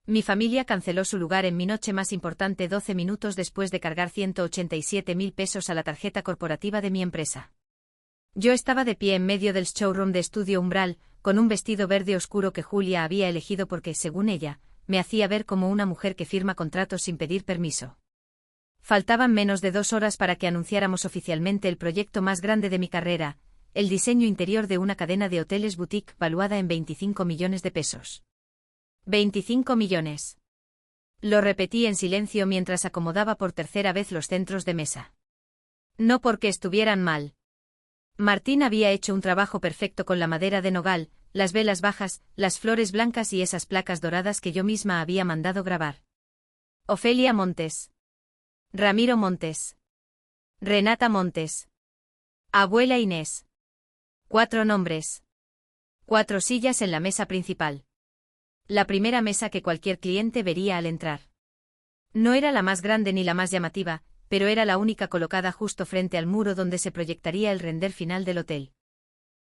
Mi familia canceló su lugar en mi noche más importante 12 minutos después de cargar 187.000 pesos a la tarjeta corporativa de mi empresa. Yo estaba de pie en medio del showroom de Estudio Umbral, con un vestido verde oscuro que Julia había elegido porque, según ella, me hacía ver como una mujer que firma contratos sin pedir permiso. Faltaban menos de 2 horas para que anunciáramos oficialmente el proyecto más grande de mi carrera, el diseño interior de una cadena de hoteles boutique valuada en 25 millones de pesos. 25 millones. Lo repetí en silencio mientras acomodaba por tercera vez los centros de mesa. No porque estuvieran mal. Martín había hecho un trabajo perfecto con la madera de nogal, las velas bajas, las flores blancas y esas placas doradas que yo misma había mandado grabar. Ofelia Montes. Ramiro Montes. Renata Montes. Abuela Inés. 4 nombres. 4 sillas en la mesa principal. La primera mesa que cualquier cliente vería al entrar. No era la más grande ni la más llamativa, pero era la única colocada justo frente al muro donde se proyectaría el render final del hotel.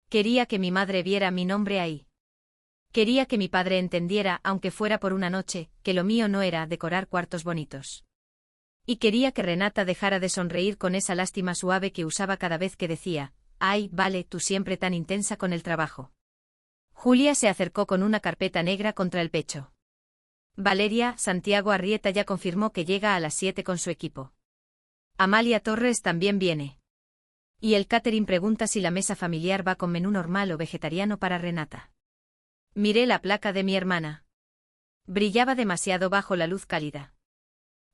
Quería que mi madre viera mi nombre ahí. Quería que mi padre entendiera, aunque fuera por una noche, que lo mío no era decorar cuartos bonitos. Y quería que Renata dejara de sonreír con esa lástima suave que usaba cada vez que decía, «Ay, vale, tú siempre tan intensa con el trabajo». Julia se acercó con una carpeta negra contra el pecho. Valeria, Santiago Arrieta ya confirmó que llega a las 7 con su equipo. Amalia Torres también viene. Y el catering pregunta si la mesa familiar va con menú normal o vegetariano para Renata. Miré la placa de mi hermana. Brillaba demasiado bajo la luz cálida.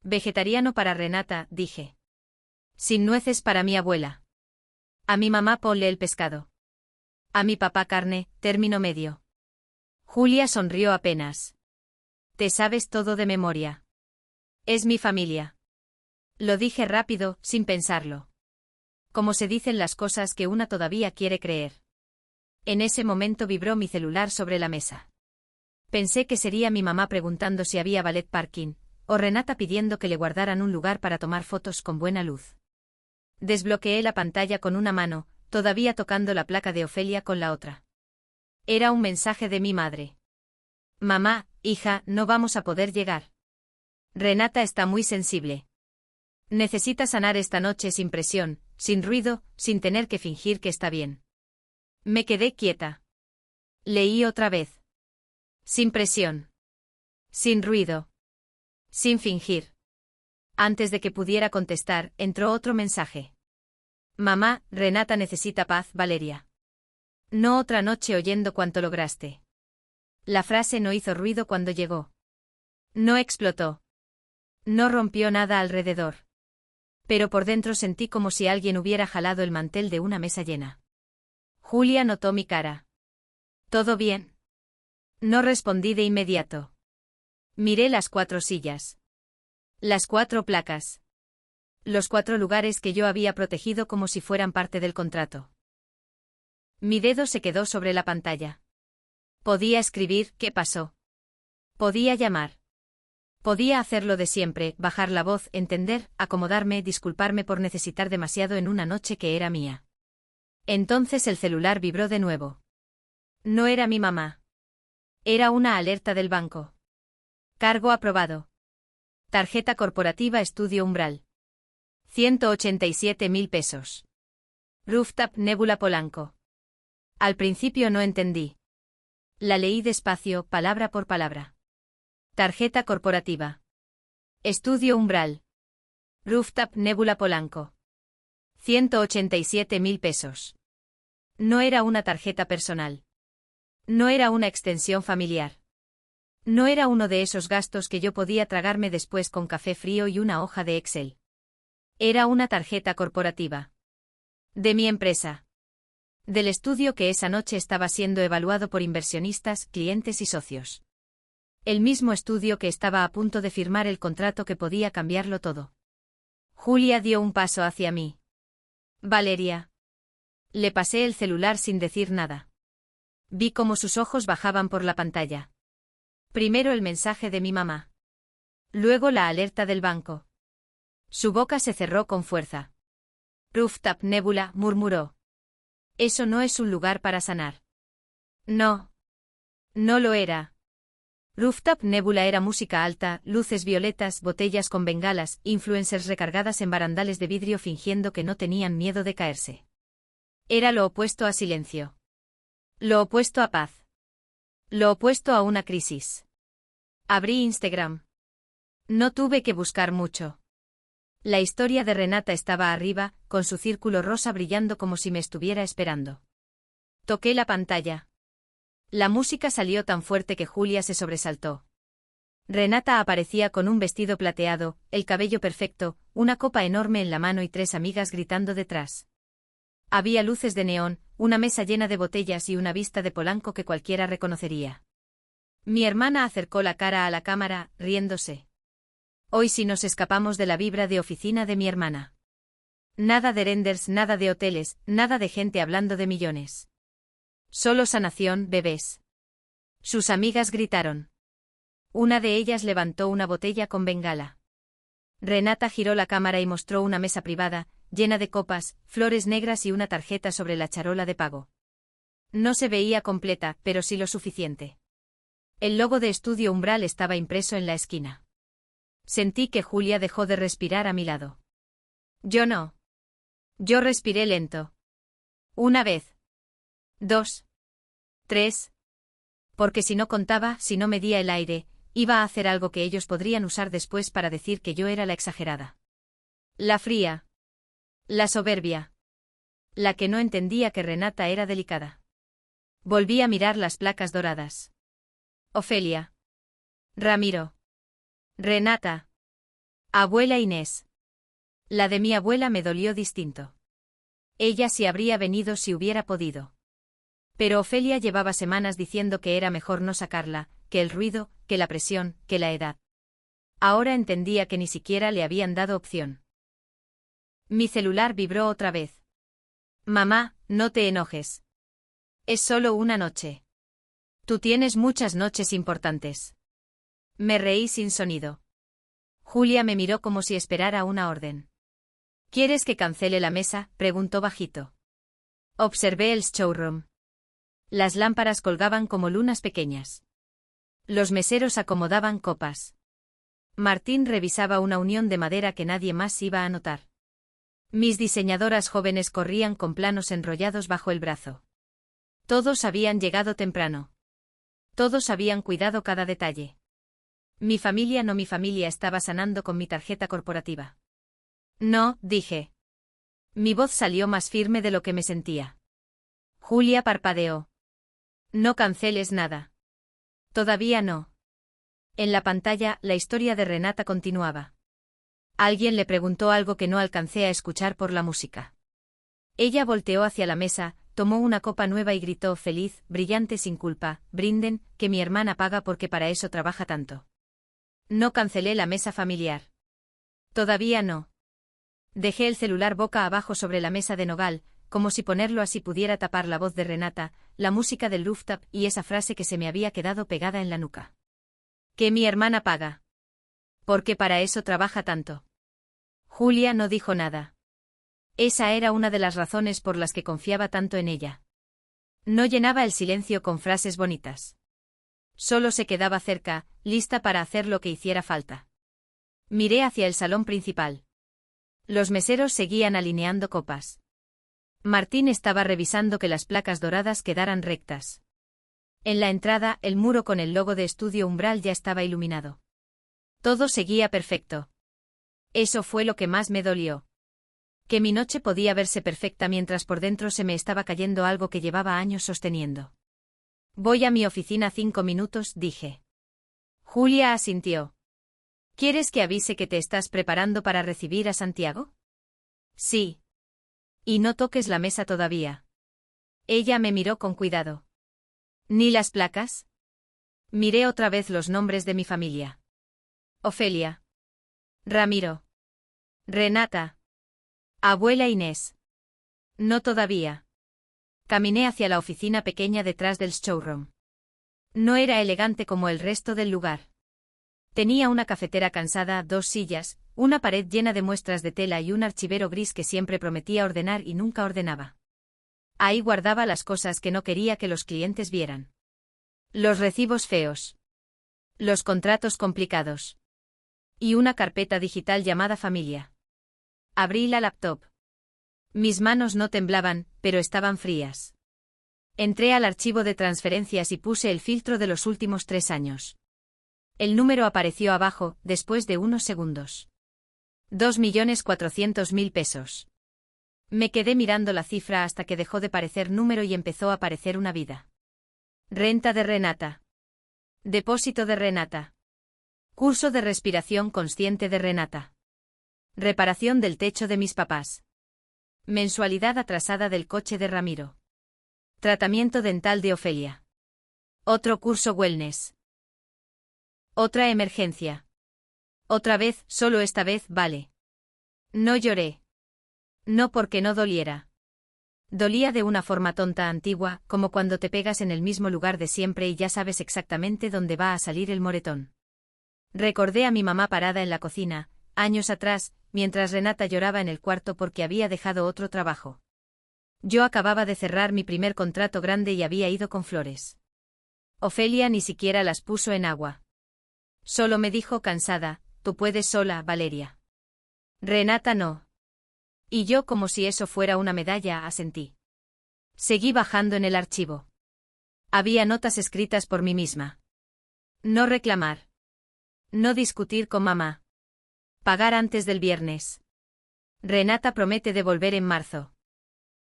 Vegetariano para Renata, dije. Sin nueces para mi abuela. A mi mamá ponle el pescado. A mi papá carne, término medio. Julia sonrió apenas. Te sabes todo de memoria. Es mi familia. Lo dije rápido, sin pensarlo. Como se dicen las cosas que una todavía quiere creer. En ese momento vibró mi celular sobre la mesa. Pensé que sería mi mamá preguntando si había ballet parking, o Renata pidiendo que le guardaran un lugar para tomar fotos con buena luz. Desbloqueé la pantalla con una mano, todavía tocando la placa de Ofelia con la otra. Era un mensaje de mi madre. Mamá, hija, no vamos a poder llegar. Renata está muy sensible. Necesita sanar esta noche sin presión, sin ruido, sin tener que fingir que está bien. Me quedé quieta. Leí otra vez. Sin presión. Sin ruido. Sin fingir. Antes de que pudiera contestar, entró otro mensaje. Mamá, Renata necesita paz, Valeria. No otra noche oyendo cuánto lograste. La frase no hizo ruido cuando llegó. No explotó. No rompió nada alrededor. Pero por dentro sentí como si alguien hubiera jalado el mantel de una mesa llena. Julia notó mi cara. ¿Todo bien? No respondí de inmediato. Miré las 4 sillas. Las 4 placas. Los 4 lugares que yo había protegido como si fueran parte del contrato. Mi dedo se quedó sobre la pantalla. Podía escribir «¿Qué pasó?». Podía llamar. Podía hacer lo de siempre, bajar la voz, entender, acomodarme, disculparme por necesitar demasiado en una noche que era mía. Entonces el celular vibró de nuevo. No era mi mamá. Era una alerta del banco. Cargo aprobado. Tarjeta corporativa Estudio Umbral. 187.000 pesos. Rooftop Nebula Polanco. Al principio no entendí. La leí despacio, palabra por palabra. Tarjeta corporativa. Estudio Umbral. Rooftop Nebula Polanco. 187.000 pesos. No era una tarjeta personal. No era una extensión familiar. No era uno de esos gastos que yo podía tragarme después con café frío y una hoja de Excel. Era una tarjeta corporativa. De mi empresa. Del estudio que esa noche estaba siendo evaluado por inversionistas, clientes y socios. El mismo estudio que estaba a punto de firmar el contrato que podía cambiarlo todo. Julia dio un paso hacia mí. Valeria. Le pasé el celular sin decir nada. Vi cómo sus ojos bajaban por la pantalla. Primero el mensaje de mi mamá. Luego la alerta del banco. Su boca se cerró con fuerza. Rooftop Nebula, murmuró. Eso no es un lugar para sanar. No. No lo era. Rooftop Nebula era música alta, luces violetas, botellas con bengalas, influencers recargadas en barandales de vidrio fingiendo que no tenían miedo de caerse. Era lo opuesto a silencio. Lo opuesto a paz. Lo opuesto a una crisis. Abrí Instagram. No tuve que buscar mucho. La historia de Renata estaba arriba, con su círculo rosa brillando como si me estuviera esperando. Toqué la pantalla. La música salió tan fuerte que Julia se sobresaltó. Renata aparecía con un vestido plateado, el cabello perfecto, una copa enorme en la mano y 3 amigas gritando detrás. Había luces de neón, una mesa llena de botellas y una vista de Polanco que cualquiera reconocería. Mi hermana acercó la cara a la cámara, riéndose. Hoy sí nos escapamos de la vibra de oficina de mi hermana. Nada de renders, nada de hoteles, nada de gente hablando de millones. Solo sanación, bebés. Sus amigas gritaron. Una de ellas levantó una botella con bengala. Renata giró la cámara y mostró una mesa privada, llena de copas, flores negras y una tarjeta sobre la charola de pago. No se veía completa, pero sí lo suficiente. El logo de Estudio Umbral estaba impreso en la esquina. Sentí que Julia dejó de respirar a mi lado. Yo no. Yo respiré lento. 1 vez. 2. 3. Porque si no contaba, si no medía el aire, iba a hacer algo que ellos podrían usar después para decir que yo era la exagerada. La fría. La soberbia. La que no entendía que Renata era delicada. Volví a mirar las placas doradas. Ofelia. Ramiro. Renata. Abuela Inés. La de mi abuela me dolió distinto. Ella sí habría venido si hubiera podido. Pero Ofelia llevaba semanas diciendo que era mejor no sacarla, que el ruido, que la presión, que la edad. Ahora entendía que ni siquiera le habían dado opción. Mi celular vibró otra vez. Mamá, no te enojes. Es solo una noche. Tú tienes muchas noches importantes. Me reí sin sonido. Julia me miró como si esperara una orden. ¿Quieres que cancele la mesa?, preguntó bajito. Observé el showroom. Las lámparas colgaban como lunas pequeñas. Los meseros acomodaban copas. Martín revisaba una unión de madera que nadie más iba a notar. Mis diseñadoras jóvenes corrían con planos enrollados bajo el brazo. Todos habían llegado temprano. Todos habían cuidado cada detalle. Mi familia estaba sanando con mi tarjeta corporativa. No, dije. Mi voz salió más firme de lo que me sentía. Julia parpadeó. No canceles nada. Todavía no. En la pantalla, la historia de Renata continuaba. Alguien le preguntó algo que no alcancé a escuchar por la música. Ella volteó hacia la mesa, tomó una copa nueva y gritó feliz, brillante sin culpa, brinden, que mi hermana paga porque para eso trabaja tanto. No cancelé la mesa familiar. Todavía no. Dejé el celular boca abajo sobre la mesa de nogal, como si ponerlo así pudiera tapar la voz de Renata, la música del rooftop y esa frase que se me había quedado pegada en la nuca. Que mi hermana paga. Porque para eso trabaja tanto. Julia no dijo nada. Esa era una de las razones por las que confiaba tanto en ella. No llenaba el silencio con frases bonitas. Solo se quedaba cerca, lista para hacer lo que hiciera falta. Miré hacia el salón principal. Los meseros seguían alineando copas. Martín estaba revisando que las placas doradas quedaran rectas. En la entrada, el muro con el logo de Estudio Umbral ya estaba iluminado. Todo seguía perfecto. Eso fue lo que más me dolió. Que mi noche podía verse perfecta mientras por dentro se me estaba cayendo algo que llevaba años sosteniendo. Voy a mi oficina 5 minutos, dije. Julia asintió. ¿Quieres que avise que te estás preparando para recibir a Santiago? Sí. Y no toques la mesa todavía. Ella me miró con cuidado. ¿Ni las placas? Miré otra vez los nombres de mi familia. Ofelia. Ramiro. Renata. Abuela Inés. No todavía. Caminé hacia la oficina pequeña detrás del showroom. No era elegante como el resto del lugar. Tenía una cafetera cansada, 2 sillas, una pared llena de muestras de tela y un archivero gris que siempre prometía ordenar y nunca ordenaba. Ahí guardaba las cosas que no quería que los clientes vieran. Los recibos feos. Los contratos complicados. Y una carpeta digital llamada Familia. Abrí la laptop. Mis manos no temblaban, pero estaban frías. Entré al archivo de transferencias y puse el filtro de los últimos 3 años. El número apareció abajo, después de unos segundos. 2.400.000 pesos. Me quedé mirando la cifra hasta que dejó de parecer número y empezó a parecer una vida. Renta de Renata. Depósito de Renata. Curso de respiración consciente de Renata. Reparación del techo de mis papás. Mensualidad atrasada del coche de Ramiro. Tratamiento dental de Ofelia. Otro curso wellness. Otra emergencia. Otra vez, solo esta vez vale. No lloré. No porque no doliera. Dolía de una forma tonta antigua, como cuando te pegas en el mismo lugar de siempre y ya sabes exactamente dónde va a salir el moretón. Recordé a mi mamá parada en la cocina, años atrás, mientras Renata lloraba en el cuarto porque había dejado otro trabajo. Yo acababa de cerrar mi primer contrato grande y había ido con flores. Ofelia ni siquiera las puso en agua. Solo me dijo cansada, tú puedes sola, Valeria. Renata no. Y yo como si eso fuera una medalla, asentí. Seguí bajando en el archivo. Había notas escritas por mí misma. No reclamar. No discutir con mamá. Pagar antes del viernes. Renata promete devolver en marzo.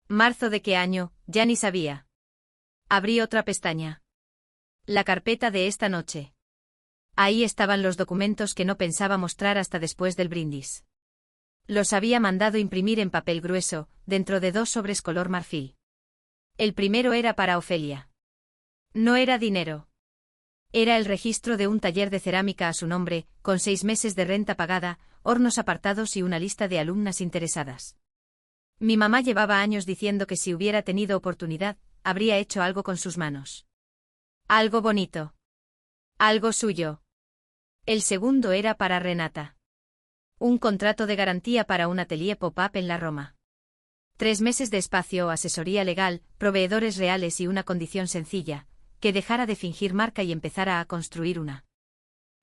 ¿Marzo de qué año? Ya ni sabía. Abrí otra pestaña. La carpeta de esta noche. Ahí estaban los documentos que no pensaba mostrar hasta después del brindis. Los había mandado imprimir en papel grueso, dentro de 2 sobres color marfil. El primero era para Ofelia. No era dinero. Era el registro de un taller de cerámica a su nombre, con 6 meses de renta pagada, hornos apartados y una lista de alumnas interesadas. Mi mamá llevaba años diciendo que si hubiera tenido oportunidad, habría hecho algo con sus manos. Algo bonito. Algo suyo. El segundo era para Renata. Un contrato de garantía para un atelier pop-up en la Roma. 3 meses de espacio, asesoría legal, proveedores reales y una condición sencilla, que dejara de fingir marca y empezara a construir una.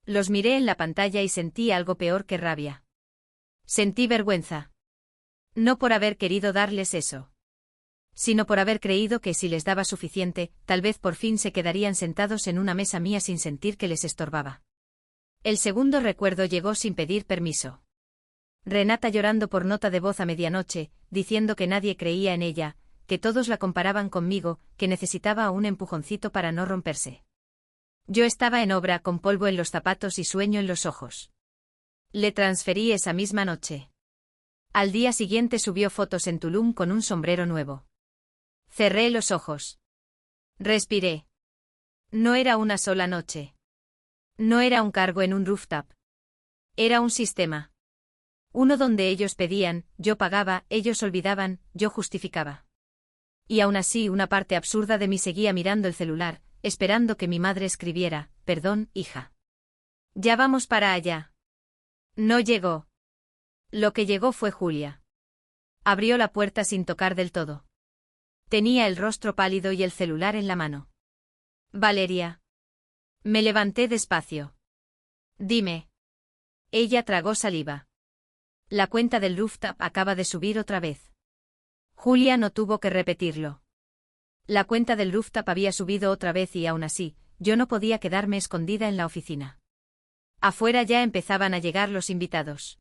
Los miré en la pantalla y sentí algo peor que rabia. Sentí vergüenza. No por haber querido darles eso, sino por haber creído que si les daba suficiente, tal vez por fin se quedarían sentados en una mesa mía sin sentir que les estorbaba. El segundo recuerdo llegó sin pedir permiso. Renata llorando por nota de voz a medianoche, diciendo que nadie creía en ella, que todos la comparaban conmigo, que necesitaba un empujoncito para no romperse. Yo estaba en obra con polvo en los zapatos y sueño en los ojos. Le transferí esa misma noche. Al día siguiente subió fotos en Tulum con un sombrero nuevo. Cerré los ojos. Respiré. No era una sola noche. No era un cargo en un rooftop. Era un sistema. Uno donde ellos pedían, yo pagaba, ellos olvidaban, yo justificaba. Y aún así una parte absurda de mí seguía mirando el celular, esperando que mi madre escribiera, perdón, hija. Ya vamos para allá. No llegó. Lo que llegó fue Julia. Abrió la puerta sin tocar del todo. Tenía el rostro pálido y el celular en la mano. Valeria. Me levanté despacio. Dime. Ella tragó saliva. La cuenta del rooftop acaba de subir otra vez. Julia no tuvo que repetirlo. La cuenta del rooftop había subido otra vez y aún así, yo no podía quedarme escondida en la oficina. Afuera ya empezaban a llegar los invitados.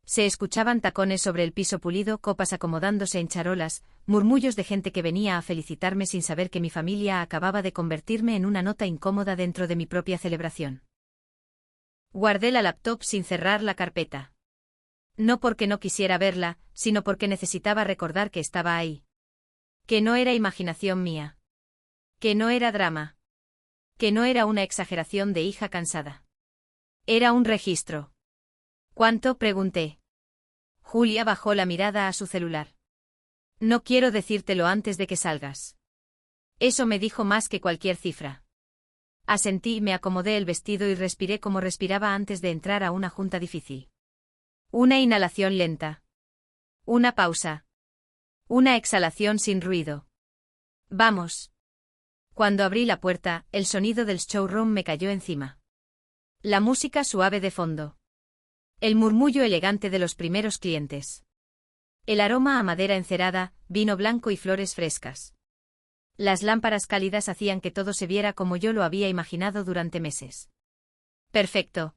Se escuchaban tacones sobre el piso pulido, copas acomodándose en charolas, murmullos de gente que venía a felicitarme sin saber que mi familia acababa de convertirme en una nota incómoda dentro de mi propia celebración. Guardé la laptop sin cerrar la carpeta. No porque no quisiera verla, sino porque necesitaba recordar que estaba ahí. Que no era imaginación mía. Que no era drama. Que no era una exageración de hija cansada. Era un registro. ¿Cuánto? Pregunté. Julia bajó la mirada a su celular. No quiero decírtelo antes de que salgas. Eso me dijo más que cualquier cifra. Asentí, me acomodé el vestido y respiré como respiraba antes de entrar a una junta difícil. Una inhalación lenta. Una pausa. Una exhalación sin ruido. Vamos. Cuando abrí la puerta, el sonido del showroom me cayó encima. La música suave de fondo. El murmullo elegante de los primeros clientes. El aroma a madera encerada, vino blanco y flores frescas. Las lámparas cálidas hacían que todo se viera como yo lo había imaginado durante meses. Perfecto.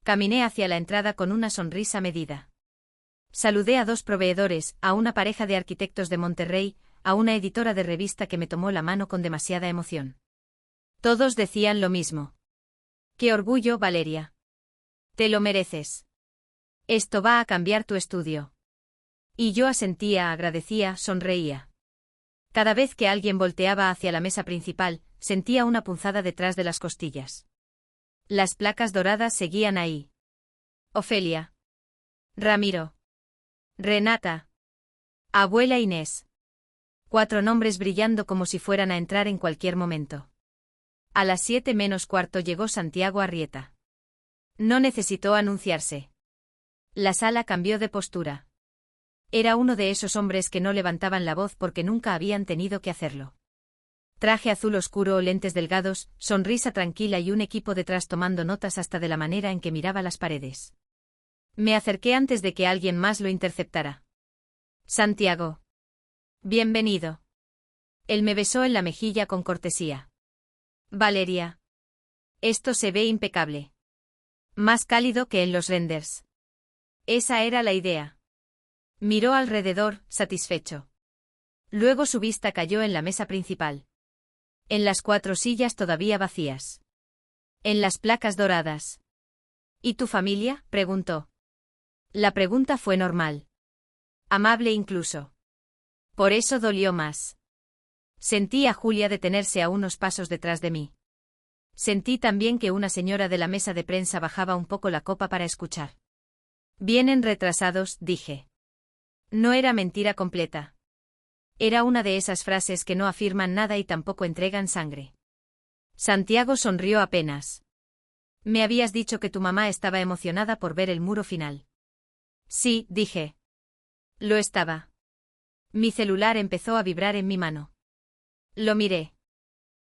Caminé hacia la entrada con una sonrisa medida. Saludé a 2 proveedores, a una pareja de arquitectos de Monterrey, a una editora de revista que me tomó la mano con demasiada emoción. Todos decían lo mismo. ¡Qué orgullo, Valeria! Te lo mereces. Esto va a cambiar tu estudio. Y yo asentía, agradecía, sonreía. Cada vez que alguien volteaba hacia la mesa principal, sentía una punzada detrás de las costillas. Las placas doradas seguían ahí. Ofelia. Ramiro. Renata. Abuela Inés. 4 nombres brillando como si fueran a entrar en cualquier momento. A las 7 menos cuarto llegó Santiago Arrieta. No necesitó anunciarse. La sala cambió de postura. Era uno de esos hombres que no levantaban la voz porque nunca habían tenido que hacerlo. Traje azul oscuro, lentes delgados, sonrisa tranquila y un equipo detrás tomando notas hasta de la manera en que miraba las paredes. Me acerqué antes de que alguien más lo interceptara. Santiago. Bienvenido. Él me besó en la mejilla con cortesía. Valeria. Esto se ve impecable. Más cálido que en los renders. Esa era la idea. Miró alrededor, satisfecho. Luego su vista cayó en la mesa principal. En las 4 sillas todavía vacías. En las placas doradas. ¿Y tu familia?, preguntó. La pregunta fue normal. Amable incluso. Por eso dolió más. Sentí a Julia detenerse a unos pasos detrás de mí. Sentí también que una señora de la mesa de prensa bajaba un poco la copa para escuchar. Vienen retrasados, dije. No era mentira completa. Era una de esas frases que no afirman nada y tampoco entregan sangre. Santiago sonrió apenas. Me habías dicho que tu mamá estaba emocionada por ver el muro final. Sí, dije. Lo estaba. Mi celular empezó a vibrar en mi mano. Lo miré.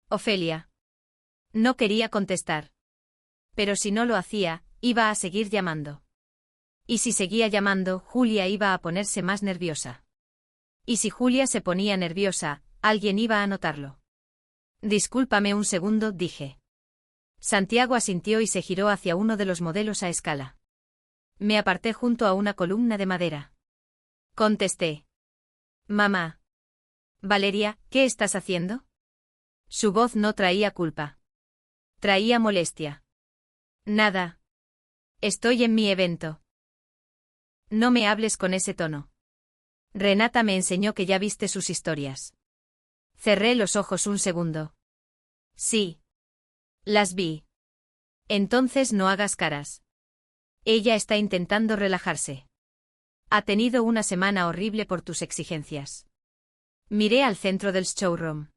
Ofelia. No quería contestar. Pero si no lo hacía, iba a seguir llamando. Y si seguía llamando, Julia iba a ponerse más nerviosa. Y si Julia se ponía nerviosa, alguien iba a notarlo. Discúlpame un segundo, dije. Santiago asintió y se giró hacia uno de los modelos a escala. Me aparté junto a una columna de madera. Contesté. Mamá. Valeria, ¿qué estás haciendo? Su voz no traía culpa. Traía molestia. Nada. Estoy en mi evento. No me hables con ese tono. Renata me enseñó que ya viste sus historias. Cerré los ojos un segundo. Sí. Las vi. Entonces no hagas caras. Ella está intentando relajarse. Ha tenido una semana horrible por tus exigencias. Miré al centro del showroom.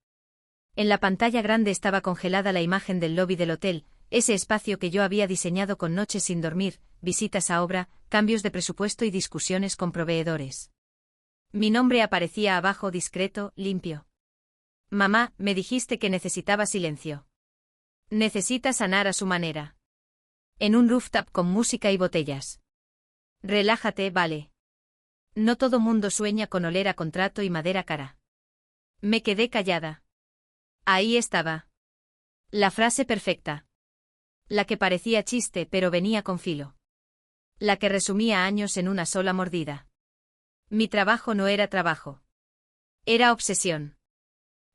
En la pantalla grande estaba congelada la imagen del lobby del hotel, ese espacio que yo había diseñado con noches sin dormir, visitas a obra, cambios de presupuesto y discusiones con proveedores. Mi nombre aparecía abajo discreto, limpio. Mamá, me dijiste que necesitaba silencio. Necesita sanar a su manera. En un rooftop con música y botellas. Relájate, vale. No todo mundo sueña con oler a contrato y madera cara. Me quedé callada. Ahí estaba. La frase perfecta. La que parecía chiste pero venía con filo. La que resumía años en una sola mordida. Mi trabajo no era trabajo. Era obsesión.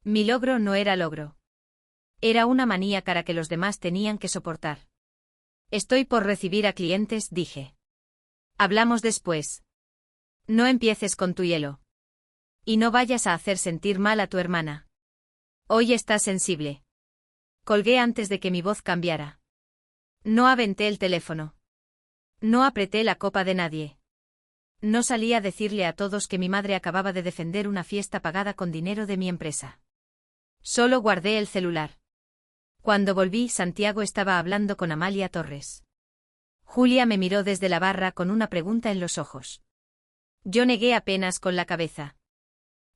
Mi logro no era logro. Era una manía cara que los demás tenían que soportar. Estoy por recibir a clientes, dije. Hablamos después. No empieces con tu hielo. Y no vayas a hacer sentir mal a tu hermana. Hoy estás sensible. Colgué antes de que mi voz cambiara. No aventé el teléfono. No apreté la copa de nadie. No salí a decirle a todos que mi madre acababa de defender una fiesta pagada con dinero de mi empresa. Solo guardé el celular. Cuando volví, Santiago estaba hablando con Amalia Torres. Julia me miró desde la barra con una pregunta en los ojos. Yo negué apenas con la cabeza.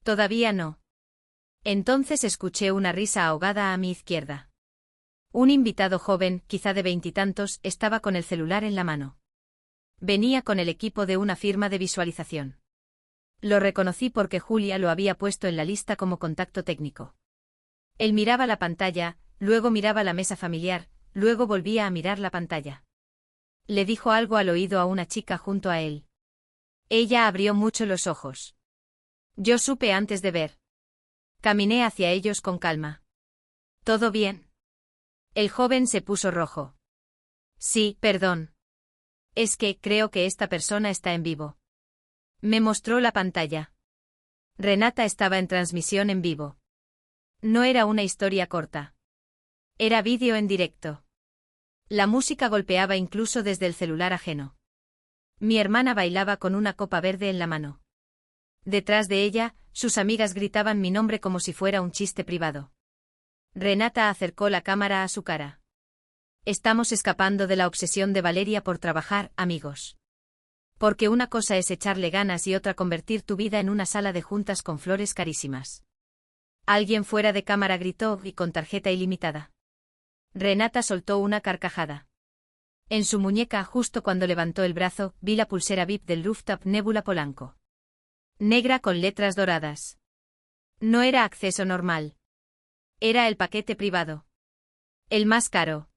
Todavía no. Entonces escuché una risa ahogada a mi izquierda. Un invitado joven, quizá de veintitantos, estaba con el celular en la mano. Venía con el equipo de una firma de visualización. Lo reconocí porque Julia lo había puesto en la lista como contacto técnico. Él miraba la pantalla, luego miraba la mesa familiar, luego volvía a mirar la pantalla. Le dijo algo al oído a una chica junto a él. Ella abrió mucho los ojos. Yo supe antes de ver. Caminé hacia ellos con calma. ¿Todo bien? El joven se puso rojo. Sí, perdón. Es que creo que esta persona está en vivo. Me mostró la pantalla. Renata estaba en transmisión en vivo. No era una historia corta. Era vídeo en directo. La música golpeaba incluso desde el celular ajeno. Mi hermana bailaba con una copa verde en la mano. Detrás de ella, sus amigas gritaban mi nombre como si fuera un chiste privado. Renata acercó la cámara a su cara. Estamos escapando de la obsesión de Valeria por trabajar, amigos. Porque una cosa es echarle ganas y otra convertir tu vida en una sala de juntas con flores carísimas. Alguien fuera de cámara gritó y con tarjeta ilimitada. Renata soltó una carcajada. En su muñeca, justo cuando levantó el brazo, vi la pulsera VIP del rooftop Nebula Polanco. Negra con letras doradas. No era acceso normal. Era el paquete privado. El más caro.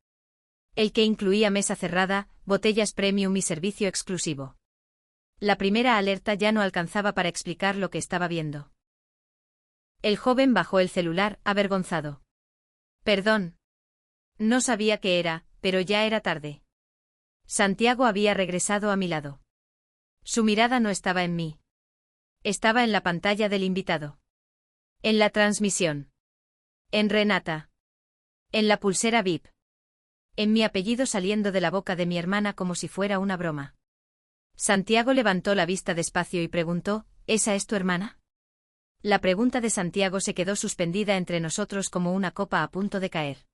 El que incluía mesa cerrada, botellas premium y servicio exclusivo. La primera alerta ya no alcanzaba para explicar lo que estaba viendo. El joven bajó el celular, avergonzado. Perdón. No sabía qué era, pero ya era tarde. Santiago había regresado a mi lado. Su mirada no estaba en mí. Estaba en la pantalla del invitado. En la transmisión. En Renata. En la pulsera VIP. En mi apellido saliendo de la boca de mi hermana como si fuera una broma. Santiago levantó la vista despacio y preguntó, ¿esa es tu hermana? La pregunta de Santiago se quedó suspendida entre nosotros como una copa a punto de caer.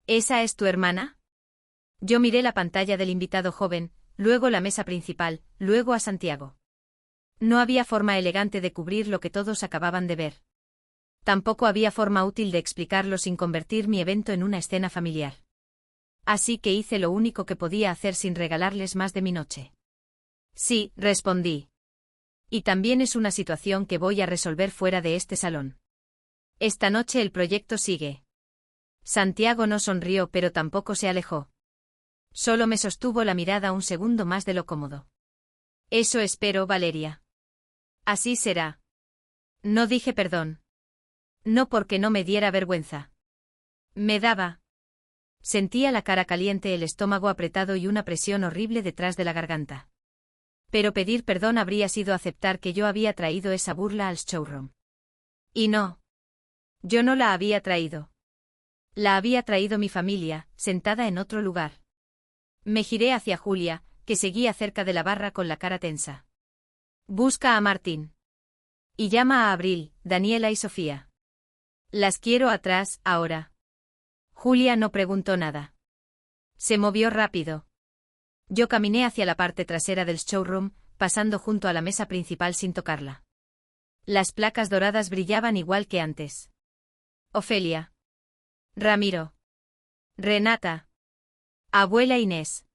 ¿Esa es tu hermana? Yo miré la pantalla del invitado joven, luego la mesa principal, luego a Santiago. No había forma elegante de cubrir lo que todos acababan de ver. Tampoco había forma útil de explicarlo sin convertir mi evento en una escena familiar. Así que hice lo único que podía hacer sin regalarles más de mi noche. Sí, respondí. Y también es una situación que voy a resolver fuera de este salón. Esta noche el proyecto sigue. Santiago no sonrió pero tampoco se alejó. Solo me sostuvo la mirada un segundo más de lo cómodo. Eso espero, Valeria. Así será. No dije perdón. No porque no me diera vergüenza. Me daba. Sentía la cara caliente, el estómago apretado y una presión horrible detrás de la garganta. Pero pedir perdón habría sido aceptar que yo había traído esa burla al showroom. Y no. Yo no la había traído. La había traído mi familia, sentada en otro lugar. Me giré hacia Julia, que seguía cerca de la barra con la cara tensa. Busca a Martín. Y llama a Abril, Daniela y Sofía. Las quiero atrás, ahora. Julia no preguntó nada. Se movió rápido. Yo caminé hacia la parte trasera del showroom, pasando junto a la mesa principal sin tocarla. Las placas doradas brillaban igual que antes. Ofelia. Ramiro. Renata. Abuela Inés.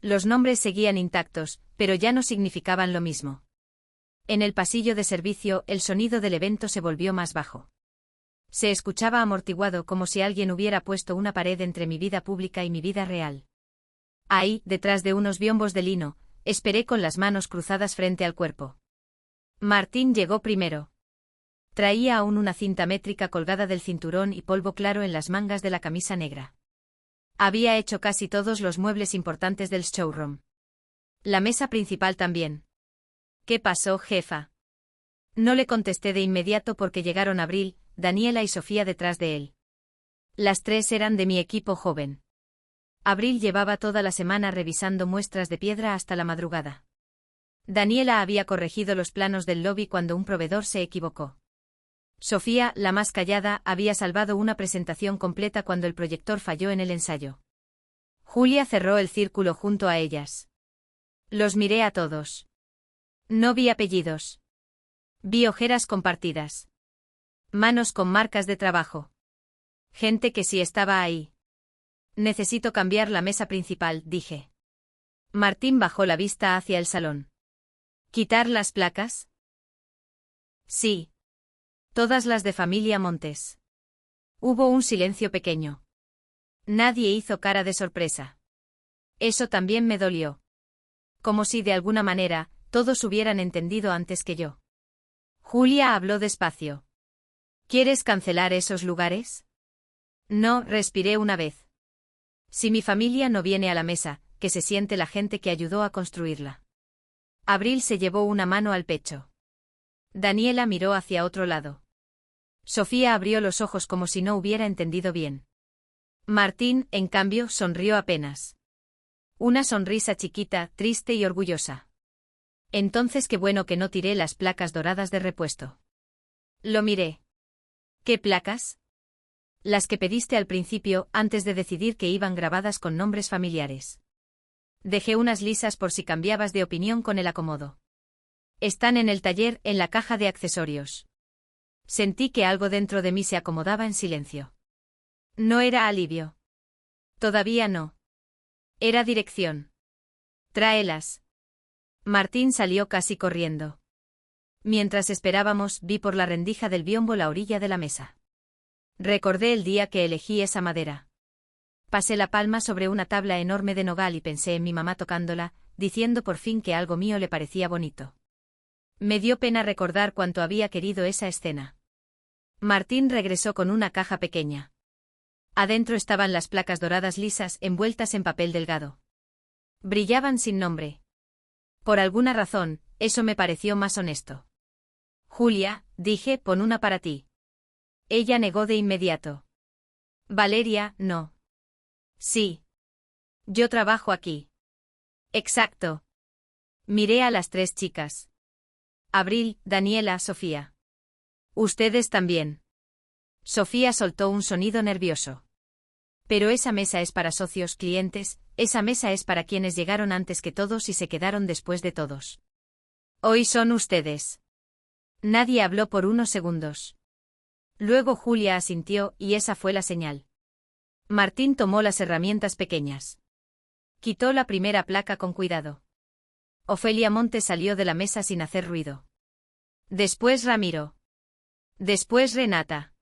Los nombres seguían intactos, pero ya no significaban lo mismo. En el pasillo de servicio, el sonido del evento se volvió más bajo. Se escuchaba amortiguado como si alguien hubiera puesto una pared entre mi vida pública y mi vida real. Ahí, detrás de unos biombos de lino, esperé con las manos cruzadas frente al cuerpo. Martín llegó primero. Traía aún una cinta métrica colgada del cinturón y polvo claro en las mangas de la camisa negra. Había hecho casi todos los muebles importantes del showroom. La mesa principal también. ¿Qué pasó, jefa? No le contesté de inmediato porque llegaron Abril, Daniela y Sofía detrás de él. Las tres eran de mi equipo joven. Abril llevaba toda la semana revisando muestras de piedra hasta la madrugada. Daniela había corregido los planos del lobby cuando un proveedor se equivocó. Sofía, la más callada, había salvado una presentación completa cuando el proyector falló en el ensayo. Julia cerró el círculo junto a ellas. Los miré a todos. No vi apellidos. Vi ojeras compartidas. Manos con marcas de trabajo. Gente que sí estaba ahí. Necesito cambiar la mesa principal, dije. Martín bajó la vista hacia el salón. ¿Quitar las placas? Sí. Todas las de familia Montes. Hubo un silencio pequeño. Nadie hizo cara de sorpresa. Eso también me dolió. Como si de alguna manera, todos hubieran entendido antes que yo. Julia habló despacio. ¿Quieres cancelar esos lugares? No, respiré una vez. Si mi familia no viene a la mesa, que se siente la gente que ayudó a construirla. Abril se llevó una mano al pecho. Daniela miró hacia otro lado. Sofía abrió los ojos como si no hubiera entendido bien. Martín, en cambio, sonrió apenas. Una sonrisa chiquita, triste y orgullosa. Entonces qué bueno que no tiré las placas doradas de repuesto. Lo miré. ¿Qué placas? Las que pediste al principio, antes de decidir que iban grabadas con nombres familiares. Dejé unas lisas por si cambiabas de opinión con el acomodo. Están en el taller, en la caja de accesorios. Sentí que algo dentro de mí se acomodaba en silencio. No era alivio. Todavía no. Era dirección. Tráelas. Martín salió casi corriendo. Mientras esperábamos, vi por la rendija del biombo la orilla de la mesa. Recordé el día que elegí esa madera. Pasé la palma sobre una tabla enorme de nogal y pensé en mi mamá tocándola, diciendo por fin que algo mío le parecía bonito. Me dio pena recordar cuánto había querido esa escena. Martín regresó con una caja pequeña. Adentro estaban las placas doradas lisas envueltas en papel delgado. Brillaban sin nombre. Por alguna razón, eso me pareció más honesto. Julia, dije, pon una para ti. Ella negó de inmediato. Valeria, no. Sí. Yo trabajo aquí. Exacto. Miré a las tres chicas. Abril, Daniela, Sofía. Ustedes también. Sofía soltó un sonido nervioso. Pero esa mesa es para socios, clientes, esa mesa es para quienes llegaron antes que todos y se quedaron después de todos. Hoy son ustedes. Nadie habló por unos segundos. Luego Julia asintió y esa fue la señal. Martín tomó las herramientas pequeñas. Quitó la primera placa con cuidado. Ofelia Montes salió de la mesa sin hacer ruido. Después Ramiro. Después Renata.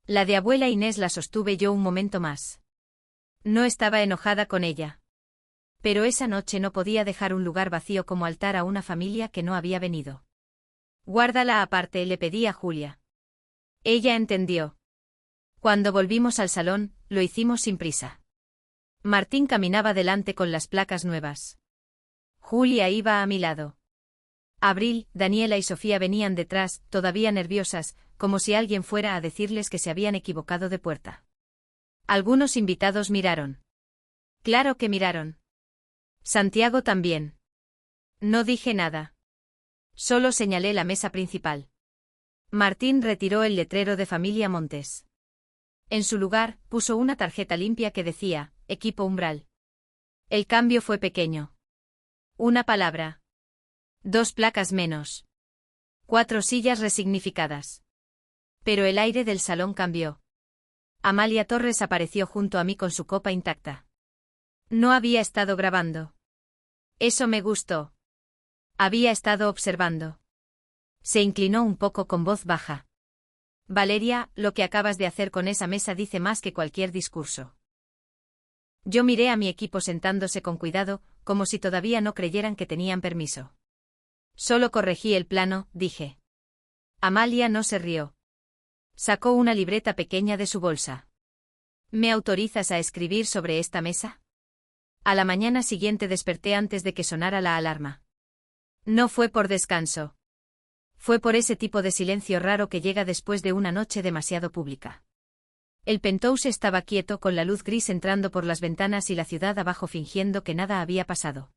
La de abuela Inés la sostuve yo un momento más. No estaba enojada con ella. Pero esa noche no podía dejar un lugar vacío como altar a una familia que no había venido. Guárdala aparte, le pedí a Julia. Ella entendió. Cuando volvimos al salón, lo hicimos sin prisa. Martín caminaba delante con las placas nuevas. Julia iba a mi lado. Abril, Daniela y Sofía venían detrás, todavía nerviosas, como si alguien fuera a decirles que se habían equivocado de puerta. Algunos invitados miraron. Claro que miraron. Santiago también. No dije nada. Solo señalé la mesa principal. Martín retiró el letrero de Familia Montes. En su lugar, puso una tarjeta limpia que decía, Equipo Umbral. El cambio fue pequeño. Una palabra. 2 placas menos. 4 sillas resignificadas. Pero el aire del salón cambió. Amalia Torres apareció junto a mí con su copa intacta. No había estado grabando. Eso me gustó. Había estado observando. Se inclinó un poco con voz baja. Valeria, lo que acabas de hacer con esa mesa dice más que cualquier discurso. Yo miré a mi equipo sentándose con cuidado, como si todavía no creyeran que tenían permiso. Solo corregí el plano, dije. Amalia no se rió. Sacó una libreta pequeña de su bolsa. ¿Me autorizas a escribir sobre esta mesa? A la mañana siguiente desperté antes de que sonara la alarma. No fue por descanso. Fue por ese tipo de silencio raro que llega después de una noche demasiado pública. El penthouse estaba quieto con la luz gris entrando por las ventanas y la ciudad abajo fingiendo que nada había pasado.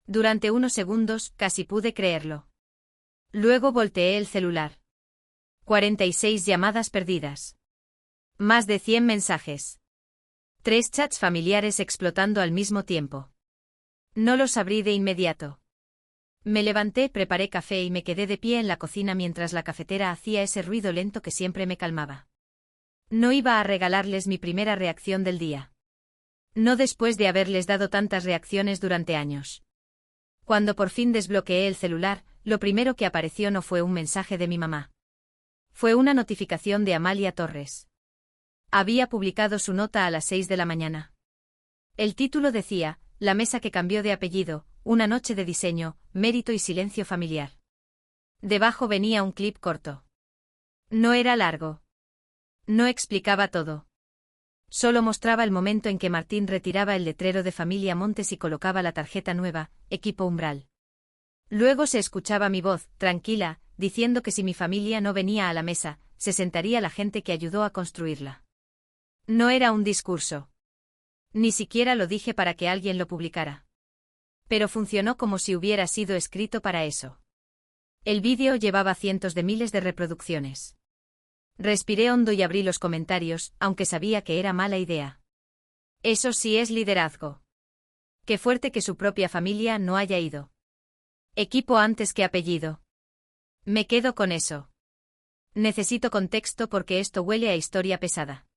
Durante unos segundos, casi pude creerlo. Luego volteé el celular. 46 llamadas perdidas. Más de 100 mensajes. 3 chats familiares explotando al mismo tiempo. No los abrí de inmediato. Me levanté, preparé café y me quedé de pie en la cocina mientras la cafetera hacía ese ruido lento que siempre me calmaba. No iba a regalarles mi primera reacción del día. No después de haberles dado tantas reacciones durante años. Cuando por fin desbloqueé el celular, lo primero que apareció no fue un mensaje de mi mamá. Fue una notificación de Amalia Torres. Había publicado su nota a las 6 de la mañana. El título decía, La mesa que cambió de apellido, una noche de diseño, mérito y silencio familiar. Debajo venía un clip corto. No era largo. No explicaba todo. Solo mostraba el momento en que Martín retiraba el letrero de Familia Montes y colocaba la tarjeta nueva, Equipo Umbral. Luego se escuchaba mi voz, tranquila, diciendo que si mi familia no venía a la mesa, se sentaría la gente que ayudó a construirla. No era un discurso. Ni siquiera lo dije para que alguien lo publicara. Pero funcionó como si hubiera sido escrito para eso. El vídeo llevaba cientos de miles de reproducciones. Respiré hondo y abrí los comentarios, aunque sabía que era mala idea. Eso sí es liderazgo. Qué fuerte que su propia familia no haya ido. Equipo antes que apellido. Me quedo con eso. Necesito contexto porque esto huele a historia pesada.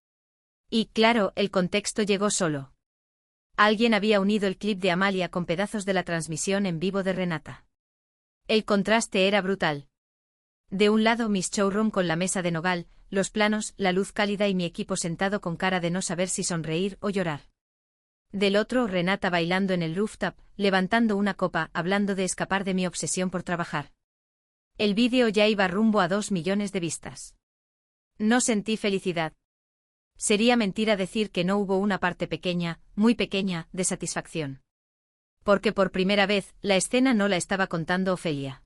Y, claro, el contexto llegó solo. Alguien había unido el clip de Amalia con pedazos de la transmisión en vivo de Renata. El contraste era brutal. De un lado Miss Showroom con la mesa de nogal, los planos, la luz cálida y mi equipo sentado con cara de no saber si sonreír o llorar. Del otro Renata bailando en el rooftop, levantando una copa, hablando de escapar de mi obsesión por trabajar. El vídeo ya iba rumbo a 2 millones de vistas. No sentí felicidad. Sería mentira decir que no hubo una parte pequeña, muy pequeña, de satisfacción. Porque por primera vez, la escena no la estaba contando Ofelia.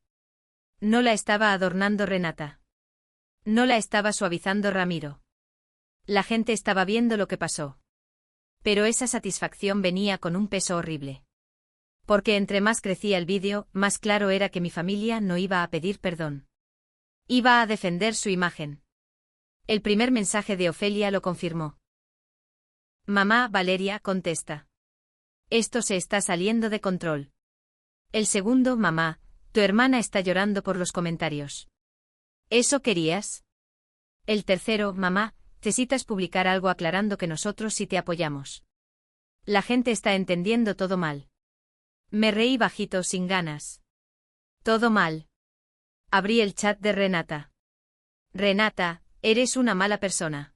No la estaba adornando Renata. No la estaba suavizando Ramiro. La gente estaba viendo lo que pasó. Pero esa satisfacción venía con un peso horrible. Porque entre más crecía el vídeo, más claro era que mi familia no iba a pedir perdón. Iba a defender su imagen. El primer mensaje de Ofelia lo confirmó. Mamá, Valeria, contesta. Esto se está saliendo de control. El segundo, mamá, tu hermana está llorando por los comentarios. ¿Eso querías? El tercero, mamá, necesitas publicar algo aclarando que nosotros sí te apoyamos. La gente está entendiendo todo mal. Me reí bajito sin ganas. Todo mal. Abrí el chat de Renata. Renata, eres una mala persona.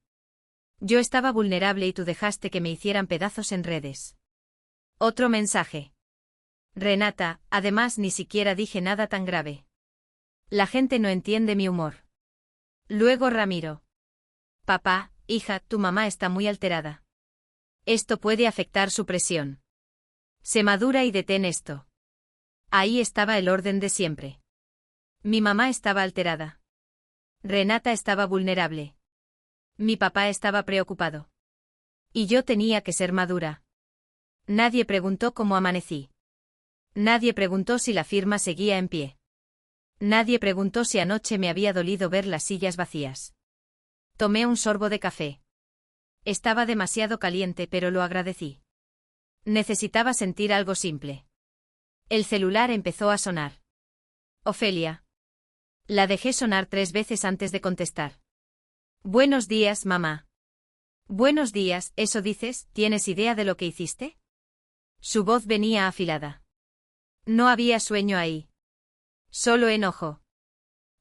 Yo estaba vulnerable y tú dejaste que me hicieran pedazos en redes. Otro mensaje. Renata, además ni siquiera dije nada tan grave. La gente no entiende mi humor. Luego Ramiro. Papá, hija, tu mamá está muy alterada. Esto puede afectar su presión. Se madura y detén esto. Ahí estaba el orden de siempre. Mi mamá estaba alterada. Renata estaba vulnerable. Mi papá estaba preocupado. Y yo tenía que ser madura. Nadie preguntó cómo amanecí. Nadie preguntó si la firma seguía en pie. Nadie preguntó si anoche me había dolido ver las sillas vacías. Tomé un sorbo de café. Estaba demasiado caliente, pero lo agradecí. Necesitaba sentir algo simple. El celular empezó a sonar. Ofelia. La dejé sonar 3 veces antes de contestar. Buenos días, mamá. Buenos días, ¿eso dices? ¿Tienes idea de lo que hiciste? Su voz venía afilada. No había sueño ahí. Solo enojo.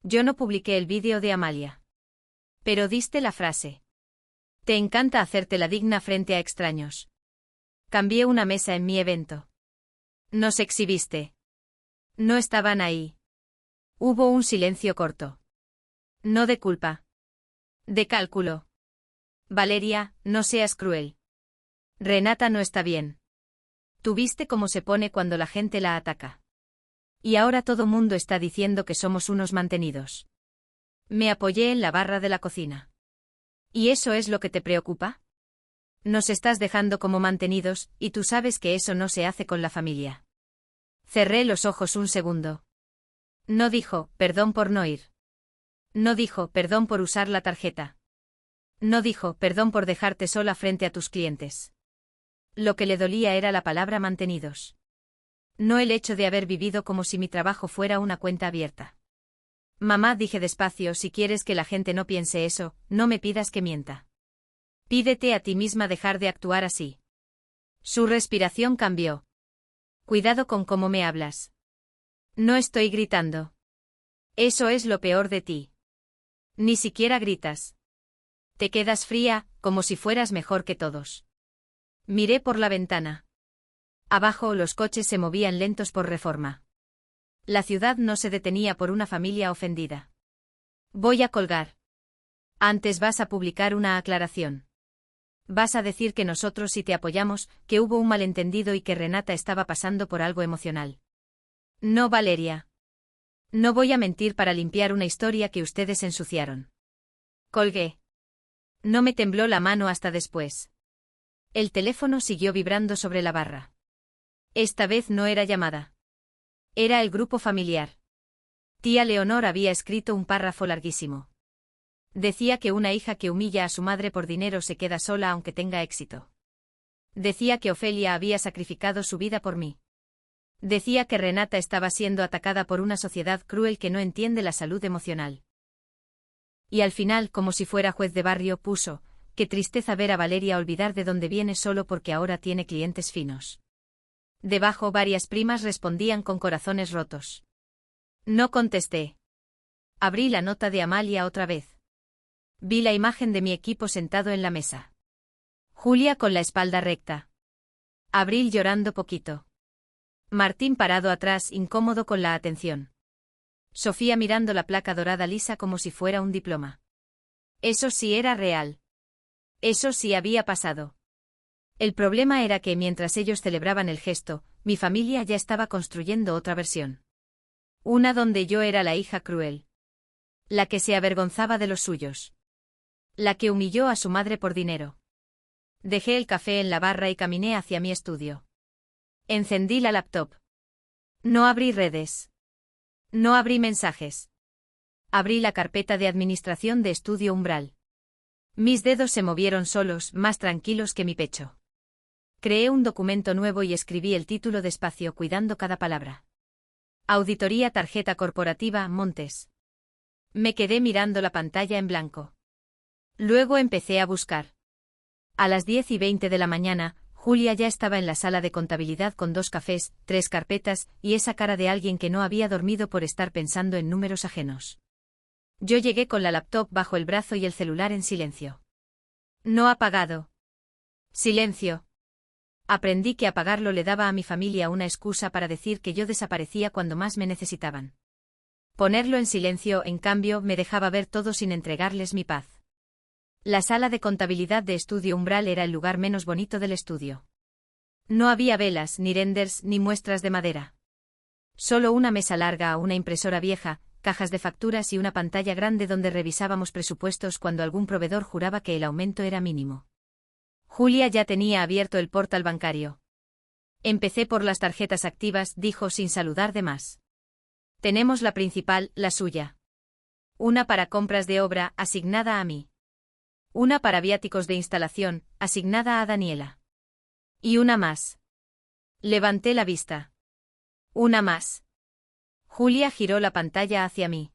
Yo no publiqué el vídeo de Amalia. Pero diste la frase. Te encanta hacerte la digna frente a extraños. Cambié una mesa en mi evento. Nos exhibiste. No estaban ahí. Hubo un silencio corto. No de culpa. De cálculo. Valeria, no seas cruel. Renata no está bien. ¿Tú viste cómo se pone cuando la gente la ataca? Y ahora todo mundo está diciendo que somos unos mantenidos. Me apoyé en la barra de la cocina. ¿Y eso es lo que te preocupa? Nos estás dejando como mantenidos, y tú sabes que eso no se hace con la familia. Cerré los ojos un segundo. No dijo, perdón por no ir. No dijo, perdón por usar la tarjeta. No dijo, perdón por dejarte sola frente a tus clientes. Lo que le dolía era la palabra mantenidos. No el hecho de haber vivido como si mi trabajo fuera una cuenta abierta. Mamá, dije despacio, si quieres que la gente no piense eso, no me pidas que mienta. Pídete a ti misma dejar de actuar así. Su respiración cambió. Cuidado con cómo me hablas. No estoy gritando. Eso es lo peor de ti. Ni siquiera gritas. Te quedas fría, como si fueras mejor que todos. Miré por la ventana. Abajo los coches se movían lentos por Reforma. La ciudad no se detenía por una familia ofendida. Voy a colgar. Antes vas a publicar una aclaración. Vas a decir que nosotros sí te apoyamos, que hubo un malentendido y que Renata estaba pasando por algo emocional. No, Valeria. No voy a mentir para limpiar una historia que ustedes ensuciaron. Colgué. No me tembló la mano hasta después. El teléfono siguió vibrando sobre la barra. Esta vez no era llamada. Era el grupo familiar. Tía Leonor había escrito un párrafo larguísimo. Decía que una hija que humilla a su madre por dinero se queda sola aunque tenga éxito. Decía que Ofelia había sacrificado su vida por mí. Decía que Renata estaba siendo atacada por una sociedad cruel que no entiende la salud emocional. Y al final, como si fuera juez de barrio, puso: qué tristeza ver a Valeria olvidar de dónde viene solo porque ahora tiene clientes finos. Debajo varias primas respondían con corazones rotos. No contesté. Abrí la nota de Amalia otra vez. Vi la imagen de mi equipo sentado en la mesa. Julia con la espalda recta. Abril llorando poquito. Martín parado atrás, incómodo con la atención. Sofía mirando la placa dorada lisa como si fuera un diploma. Eso sí era real. Eso sí había pasado. El problema era que mientras ellos celebraban el gesto, mi familia ya estaba construyendo otra versión. Una donde yo era la hija cruel. La que se avergonzaba de los suyos. La que humilló a su madre por dinero. Dejé el café en la barra y caminé hacia mi estudio. Encendí la laptop. No abrí redes. No abrí mensajes. Abrí la carpeta de administración de Estudio Umbral. Mis dedos se movieron solos, más tranquilos que mi pecho. Creé un documento nuevo y escribí el título despacio, cuidando cada palabra. Auditoría Tarjeta Corporativa Montes. Me quedé mirando la pantalla en blanco. Luego empecé a buscar. A las 10:20 de la mañana, Julia ya estaba en la sala de contabilidad con 2 cafés, 3 carpetas, y esa cara de alguien que no había dormido por estar pensando en números ajenos. Yo llegué con la laptop bajo el brazo y el celular en silencio. No apagado. Silencio. Aprendí que apagarlo le daba a mi familia una excusa para decir que yo desaparecía cuando más me necesitaban. Ponerlo en silencio, en cambio, me dejaba ver todo sin entregarles mi paz. La sala de contabilidad de Estudio Umbral era el lugar menos bonito del estudio. No había velas, ni renders, ni muestras de madera. Solo una mesa larga, una impresora vieja, cajas de facturas y una pantalla grande donde revisábamos presupuestos cuando algún proveedor juraba que el aumento era mínimo. Julia ya tenía abierto el portal bancario. Empecé por las tarjetas activas, dijo sin saludar de más. Tenemos la principal, la suya. Una para compras de obra, asignada a mí. Una para viáticos de instalación, asignada a Daniela. Y una más. Levanté la vista. Una más. Julia giró la pantalla hacia mí.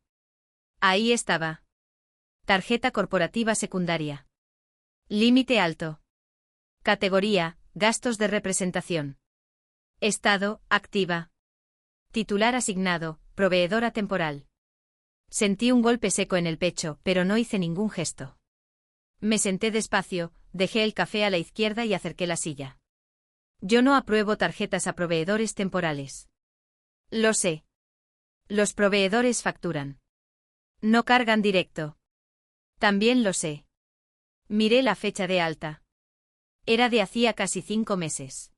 Ahí estaba. Tarjeta corporativa secundaria. Límite alto. Categoría, gastos de representación. Estado, activa. Titular asignado, proveedora temporal. Sentí un golpe seco en el pecho, pero no hice ningún gesto. Me senté despacio, dejé el café a la izquierda y acerqué la silla. Yo no apruebo tarjetas a proveedores temporales. Lo sé. Los proveedores facturan. No cargan directo. También lo sé. Miré la fecha de alta. Era de hacía casi 5 meses.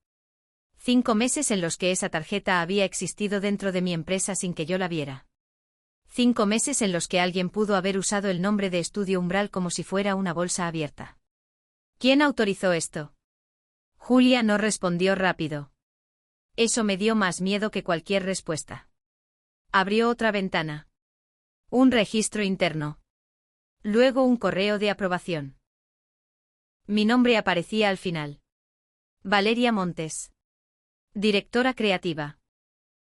5 meses en los que esa tarjeta había existido dentro de mi empresa sin que yo la viera. 5 meses en los que alguien pudo haber usado el nombre de Estudio Umbral como si fuera una bolsa abierta. ¿Quién autorizó esto? Julia no respondió rápido. Eso me dio más miedo que cualquier respuesta. Abrió otra ventana. Un registro interno. Luego un correo de aprobación. Mi nombre aparecía al final. Valeria Montes. Directora creativa.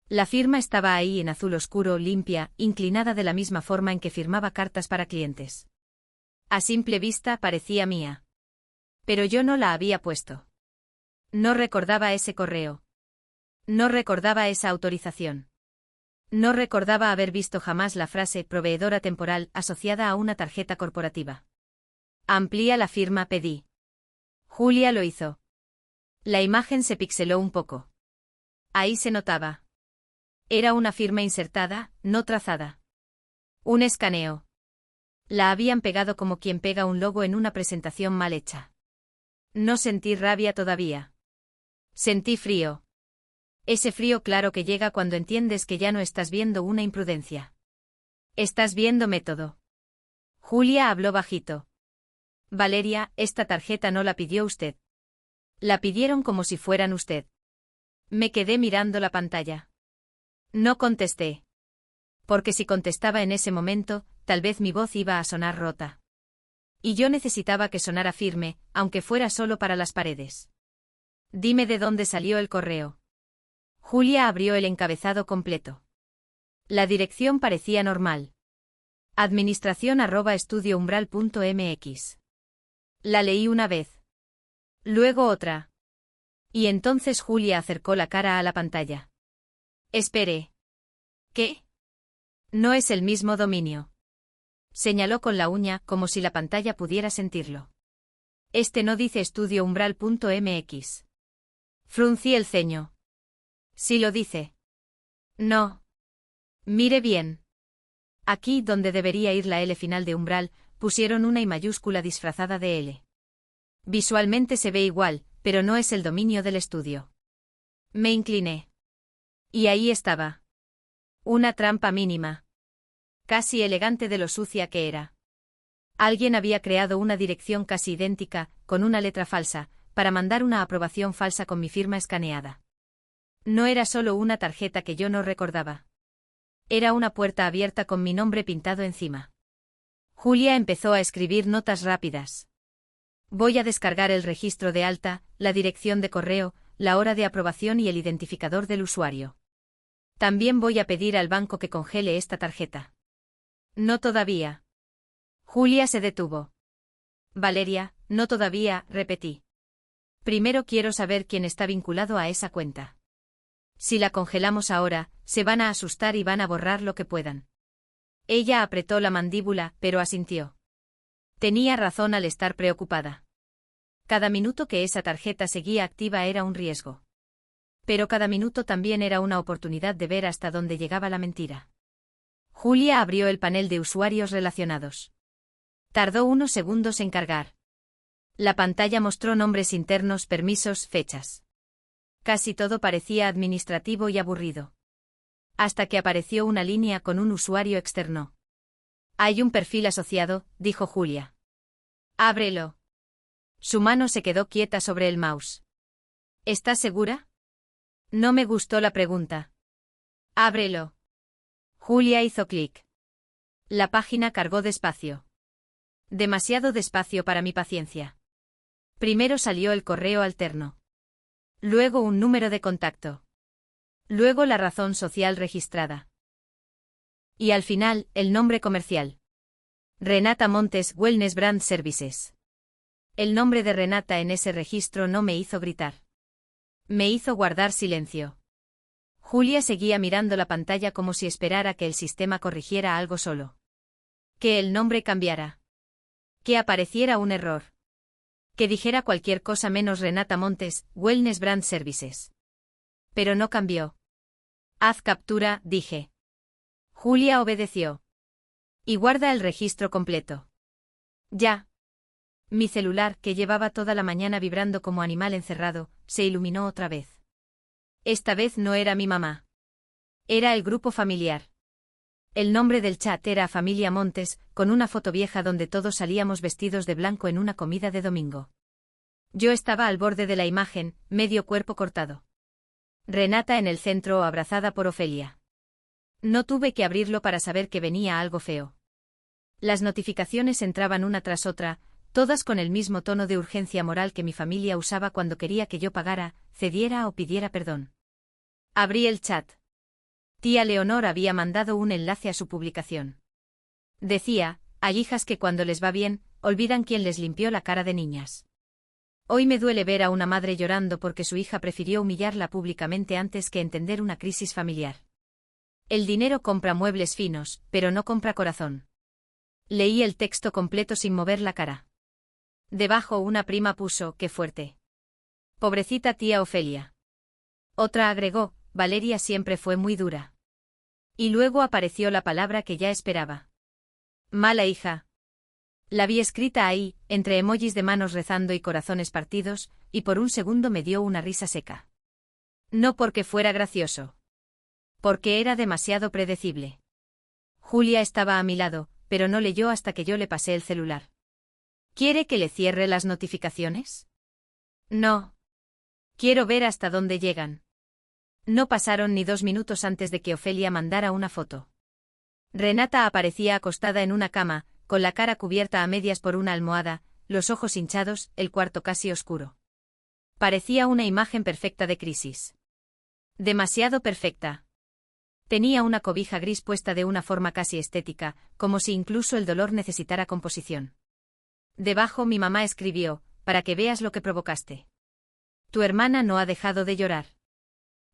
La firma estaba ahí en azul oscuro, limpia, inclinada de la misma forma en que firmaba cartas para clientes. A simple vista parecía mía. Pero yo no la había puesto. No recordaba ese correo. No recordaba esa autorización. No recordaba haber visto jamás la frase proveedora temporal asociada a una tarjeta corporativa. Amplía la firma, pedí. Julia lo hizo. La imagen se pixeló un poco. Ahí se notaba. Era una firma insertada, no trazada. Un escaneo. La habían pegado como quien pega un logo en una presentación mal hecha. No sentí rabia todavía. Sentí frío. Ese frío claro que llega cuando entiendes que ya no estás viendo una imprudencia. Estás viendo método. Julia habló bajito. Valeria, esta tarjeta no la pidió usted. La pidieron como si fueran usted. Me quedé mirando la pantalla. No contesté. Porque si contestaba en ese momento, tal vez mi voz iba a sonar rota. Y yo necesitaba que sonara firme, aunque fuera solo para las paredes. Dime de dónde salió el correo. Julia abrió el encabezado completo. La dirección parecía normal. administración@estudioumbral.mx. La leí una vez. Luego otra. Y entonces Julia acercó la cara a la pantalla. Espere. ¿Qué? No es el mismo dominio. Señaló con la uña, como si la pantalla pudiera sentirlo. Este no dice estudioumbral.mx. Fruncí el ceño. Sí lo dice. No. Mire bien. Aquí, donde debería ir la L final de umbral, pusieron una I mayúscula disfrazada de L. Visualmente se ve igual, pero no es el dominio del estudio. Me incliné. Y ahí estaba. Una trampa mínima. Casi elegante de lo sucia que era. Alguien había creado una dirección casi idéntica, con una letra falsa, para mandar una aprobación falsa con mi firma escaneada. No era solo una tarjeta que yo no recordaba. Era una puerta abierta con mi nombre pintado encima. Julia empezó a escribir notas rápidas. Voy a descargar el registro de alta, la dirección de correo, la hora de aprobación y el identificador del usuario. También voy a pedir al banco que congele esta tarjeta. No todavía. Julia se detuvo. Valeria, no todavía, repetí. Primero quiero saber quién está vinculado a esa cuenta. Si la congelamos ahora, se van a asustar y van a borrar lo que puedan. Ella apretó la mandíbula, pero asintió. Tenía razón al estar preocupada. Cada minuto que esa tarjeta seguía activa era un riesgo. Pero cada minuto también era una oportunidad de ver hasta dónde llegaba la mentira. Julia abrió el panel de usuarios relacionados. Tardó unos segundos en cargar. La pantalla mostró nombres internos, permisos, fechas. Casi todo parecía administrativo y aburrido. Hasta que apareció una línea con un usuario externo. Hay un perfil asociado, dijo Julia. Ábrelo. Su mano se quedó quieta sobre el mouse. ¿Estás segura? No me gustó la pregunta. Ábrelo. Julia hizo clic. La página cargó despacio. Demasiado despacio para mi paciencia. Primero salió el correo alterno. Luego un número de contacto. Luego la razón social registrada. Y al final, el nombre comercial. Renata Montes, Wellness Brand Services. El nombre de Renata en ese registro no me hizo gritar. Me hizo guardar silencio. Julia seguía mirando la pantalla como si esperara que el sistema corrigiera algo solo. Que el nombre cambiara. Que apareciera un error. Que dijera cualquier cosa menos Renata Montes, Wellness Brand Services. Pero no cambió. Haz captura, dije. Julia obedeció. Y guarda el registro completo. Ya. Mi celular, que llevaba toda la mañana vibrando como animal encerrado, se iluminó otra vez. Esta vez no era mi mamá. Era el grupo familiar. El nombre del chat era Familia Montes, con una foto vieja donde todos salíamos vestidos de blanco en una comida de domingo. Yo estaba al borde de la imagen, medio cuerpo cortado. Renata en el centro, abrazada por Ofelia. No tuve que abrirlo para saber que venía algo feo. Las notificaciones entraban una tras otra, todas con el mismo tono de urgencia moral que mi familia usaba cuando quería que yo pagara, cediera o pidiera perdón. Abrí el chat. Tía Leonor había mandado un enlace a su publicación. Decía, hay hijas que cuando les va bien, olvidan quién les limpió la cara de niñas. Hoy me duele ver a una madre llorando porque su hija prefirió humillarla públicamente antes que entender una crisis familiar. El dinero compra muebles finos, pero no compra corazón. Leí el texto completo sin mover la cara. Debajo una prima puso, qué fuerte. Pobrecita tía Ofelia. Otra agregó, Valeria siempre fue muy dura. Y luego apareció la palabra que ya esperaba. Mala hija. La vi escrita ahí, entre emojis de manos rezando y corazones partidos, y por un segundo me dio una risa seca. No porque fuera gracioso. Porque era demasiado predecible. Julia estaba a mi lado, pero no leyó hasta que yo le pasé el celular. ¿Quiere que le cierre las notificaciones? No. Quiero ver hasta dónde llegan. No pasaron ni 2 minutos antes de que Ofelia mandara una foto. Renata aparecía acostada en una cama, con la cara cubierta a medias por una almohada, los ojos hinchados, el cuarto casi oscuro. Parecía una imagen perfecta de crisis. Demasiado perfecta. Tenía una cobija gris puesta de una forma casi estética, como si incluso el dolor necesitara composición. Debajo mi mamá escribió, para que veas lo que provocaste. Tu hermana no ha dejado de llorar.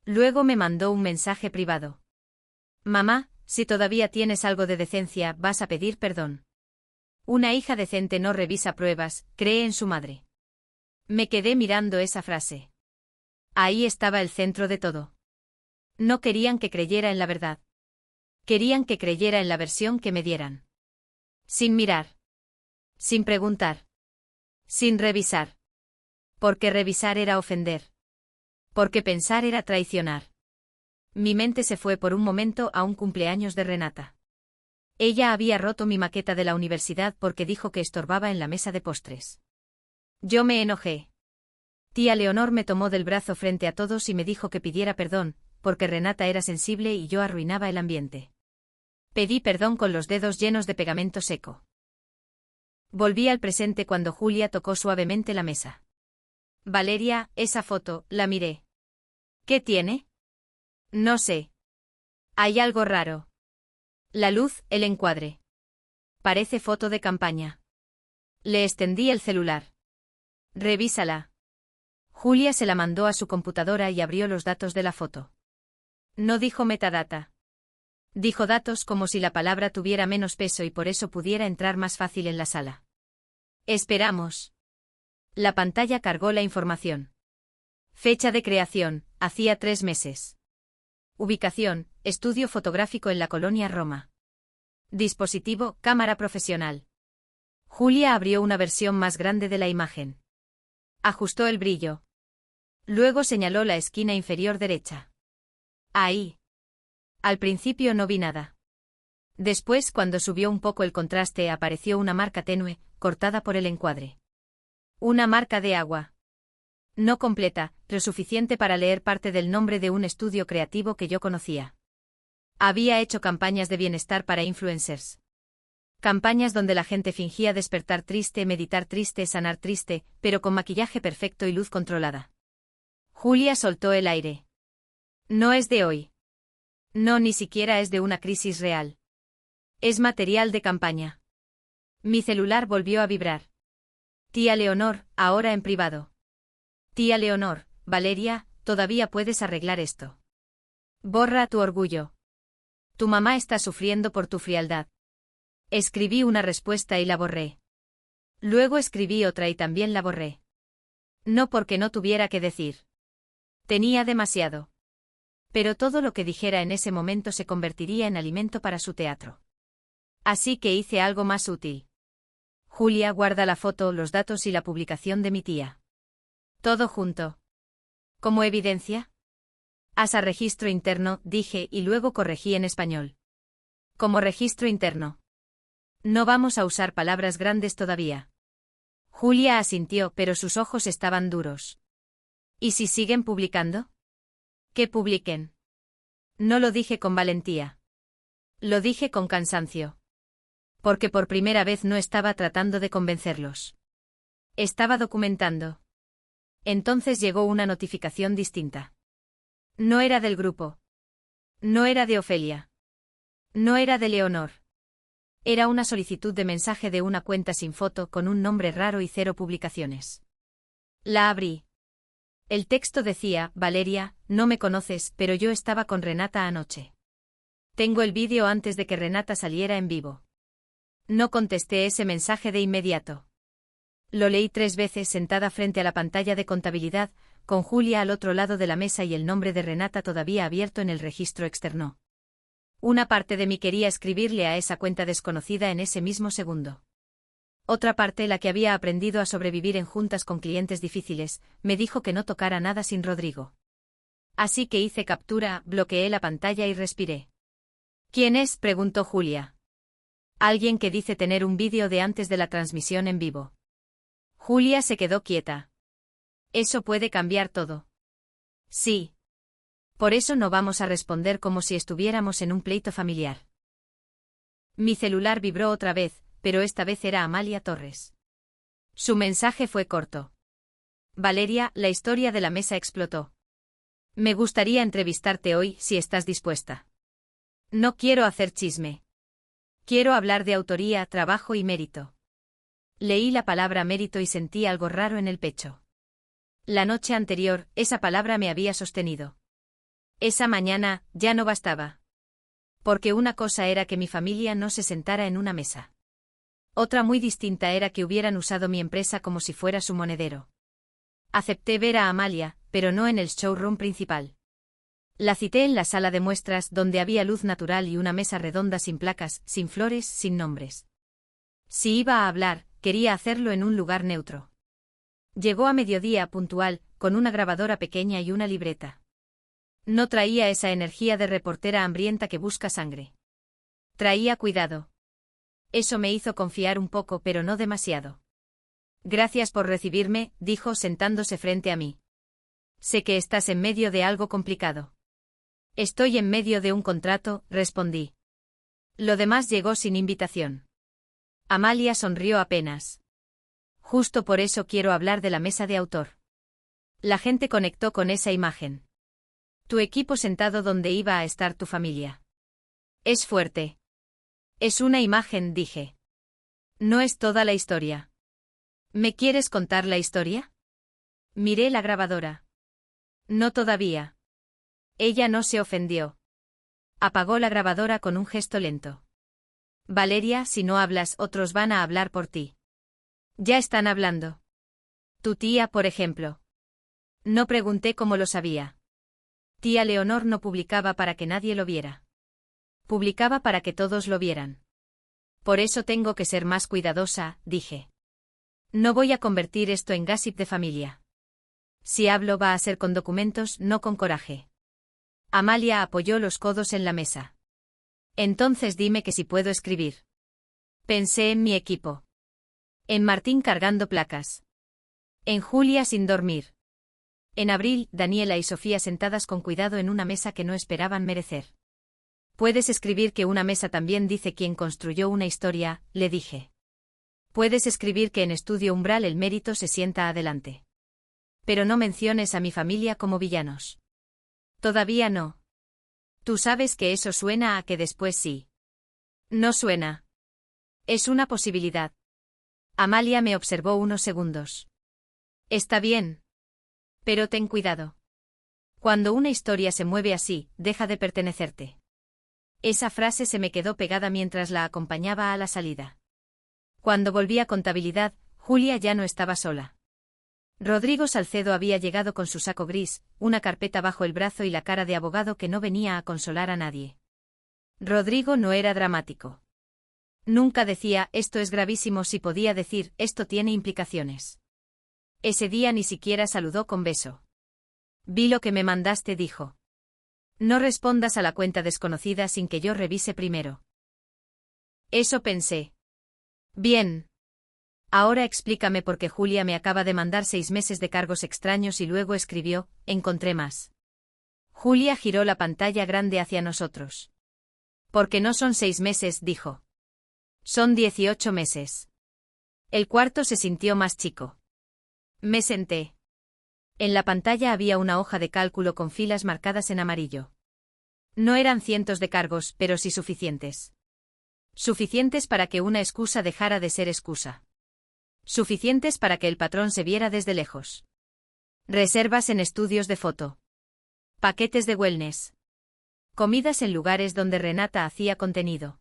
Luego me mandó un mensaje privado. Mamá, si todavía tienes algo de decencia, vas a pedir perdón. Una hija decente no revisa pruebas, cree en su madre. Me quedé mirando esa frase. Ahí estaba el centro de todo. No querían que creyera en la verdad. Querían que creyera en la versión que me dieran. Sin mirar. Sin preguntar. Sin revisar. Porque revisar era ofender. Porque pensar era traicionar. Mi mente se fue por un momento a un cumpleaños de Renata. Ella había roto mi maqueta de la universidad porque dijo que estorbaba en la mesa de postres. Yo me enojé. Tía Leonor me tomó del brazo frente a todos y me dijo que pidiera perdón, porque Renata era sensible y yo arruinaba el ambiente. Pedí perdón con los dedos llenos de pegamento seco. Volví al presente cuando Julia tocó suavemente la mesa. Valeria, esa foto, la miré. ¿Qué tiene? No sé. Hay algo raro. La luz, el encuadre. Parece foto de campaña. Le extendí el celular. Revísala. Julia se la mandó a su computadora y abrió los datos de la foto. No dijo metadata. Dijo datos como si la palabra tuviera menos peso y por eso pudiera entrar más fácil en la sala. Esperamos. La pantalla cargó la información. Fecha de creación, hacía 3 meses. Ubicación, estudio fotográfico en la colonia Roma. Dispositivo, cámara profesional. Julia abrió una versión más grande de la imagen. Ajustó el brillo. Luego señaló la esquina inferior derecha. Ahí. Al principio no vi nada. Después, cuando subió un poco el contraste, apareció una marca tenue, cortada por el encuadre. Una marca de agua. No completa, pero suficiente para leer parte del nombre de un estudio creativo que yo conocía. Había hecho campañas de bienestar para influencers. Campañas donde la gente fingía despertar triste, meditar triste, sanar triste, pero con maquillaje perfecto y luz controlada. Julia soltó el aire. No es de hoy. No, ni siquiera es de una crisis real. Es material de campaña. Mi celular volvió a vibrar. Tía Leonor, ahora en privado. Tía Leonor, Valeria, todavía puedes arreglar esto. Borra tu orgullo. Tu mamá está sufriendo por tu frialdad. Escribí una respuesta y la borré. Luego escribí otra y también la borré. No porque no tuviera que decir. Tenía demasiado. Pero todo lo que dijera en ese momento se convertiría en alimento para su teatro. Así que hice algo más útil. Julia, guarda la foto, los datos y la publicación de mi tía. Todo junto. ¿Como evidencia? Haz a registro interno, dije y luego corregí en español. Como registro interno. No vamos a usar palabras grandes todavía. Julia asintió, pero sus ojos estaban duros. ¿Y si siguen publicando? ¿Que publiquen? No lo dije con valentía. Lo dije con cansancio. Porque por primera vez no estaba tratando de convencerlos. Estaba documentando. Entonces llegó una notificación distinta. No era del grupo. No era de Ofelia. No era de Leonor. Era una solicitud de mensaje de una cuenta sin foto con un nombre raro y 0 publicaciones. La abrí. El texto decía: Valeria, no me conoces, pero yo estaba con Renata anoche. Tengo el vídeo antes de que Renata saliera en vivo. No contesté ese mensaje de inmediato. Lo leí 3 veces sentada frente a la pantalla de contabilidad, con Julia al otro lado de la mesa y el nombre de Renata todavía abierto en el registro externo. Una parte de mí quería escribirle a esa cuenta desconocida en ese mismo segundo. Otra parte, la que había aprendido a sobrevivir en juntas con clientes difíciles, me dijo que no tocara nada sin Rodrigo. Así que hice captura, bloqueé la pantalla y respiré. ¿Quién es?, preguntó Julia. Alguien que dice tener un vídeo de antes de la transmisión en vivo. Julia se quedó quieta. Eso puede cambiar todo. Sí. Por eso no vamos a responder como si estuviéramos en un pleito familiar. Mi celular vibró otra vez, pero esta vez era Amalia Torres. Su mensaje fue corto. Valeria, la historia de la mesa explotó. Me gustaría entrevistarte hoy, si estás dispuesta. No quiero hacer chisme. Quiero hablar de autoría, trabajo y mérito. Leí la palabra mérito y sentí algo raro en el pecho. La noche anterior, esa palabra me había sostenido. Esa mañana, ya no bastaba. Porque una cosa era que mi familia no se sentara en una mesa. Otra muy distinta era que hubieran usado mi empresa como si fuera su monedero. Acepté ver a Amalia, pero no en el showroom principal. La cité en la sala de muestras, donde había luz natural y una mesa redonda sin placas, sin flores, sin nombres. Si iba a hablar, quería hacerlo en un lugar neutro. Llegó a mediodía puntual, con una grabadora pequeña y una libreta. No traía esa energía de reportera hambrienta que busca sangre. Traía cuidado. Eso me hizo confiar un poco, pero no demasiado. Gracias por recibirme, dijo sentándose frente a mí. Sé que estás en medio de algo complicado. Estoy en medio de un contrato, respondí. Lo demás llegó sin invitación. Amalia sonrió apenas. Justo por eso quiero hablar de la mesa de autor. La gente conectó con esa imagen. Tu equipo sentado donde iba a estar tu familia. Es fuerte. Es una imagen, dije. No es toda la historia. ¿Me quieres contar la historia? Miré la grabadora. No todavía. Ella no se ofendió. Apagó la grabadora con un gesto lento. Valeria, si no hablas, otros van a hablar por ti. Ya están hablando. Tu tía, por ejemplo. No pregunté cómo lo sabía. Tía Leonor no publicaba para que nadie lo viera. Publicaba para que todos lo vieran. Por eso tengo que ser más cuidadosa, dije. No voy a convertir esto en gossip de familia. Si hablo va a ser con documentos, no con coraje. Amalia apoyó los codos en la mesa. Entonces dime que si puedo escribir. Pensé en mi equipo. En Martín cargando placas. En Julia sin dormir. En Abril, Daniela y Sofía sentadas con cuidado en una mesa que no esperaban merecer. Puedes escribir que una mesa también dice quién construyó una historia, le dije. Puedes escribir que en Estudio Umbral el mérito se sienta adelante. Pero no menciones a mi familia como villanos. Todavía no. Tú sabes que eso suena a que después sí. No suena. Es una posibilidad. Amalia me observó unos segundos. Está bien. Pero ten cuidado. Cuando una historia se mueve así, deja de pertenecerte. Esa frase se me quedó pegada mientras la acompañaba a la salida. Cuando volví a contabilidad, Julia ya no estaba sola. Rodrigo Salcedo había llegado con su saco gris, una carpeta bajo el brazo y la cara de abogado que no venía a consolar a nadie. Rodrigo no era dramático. Nunca decía, esto es gravísimo, si podía decir, esto tiene implicaciones. Ese día ni siquiera saludó con beso. Vi lo que me mandaste, dijo. No respondas a la cuenta desconocida sin que yo revise primero. Eso pensé. Bien. Ahora explícame por qué Julia me acaba de mandar 6 meses de cargos extraños y luego escribió, encontré más. Julia giró la pantalla grande hacia nosotros. Porque no son 6 meses, dijo. Son 18 meses. El cuarto se sintió más chico. Me senté. En la pantalla había una hoja de cálculo con filas marcadas en amarillo. No eran cientos de cargos, pero sí suficientes. Suficientes para que una excusa dejara de ser excusa. Suficientes para que el patrón se viera desde lejos. Reservas en estudios de foto. Paquetes de wellness. Comidas en lugares donde Renata hacía contenido.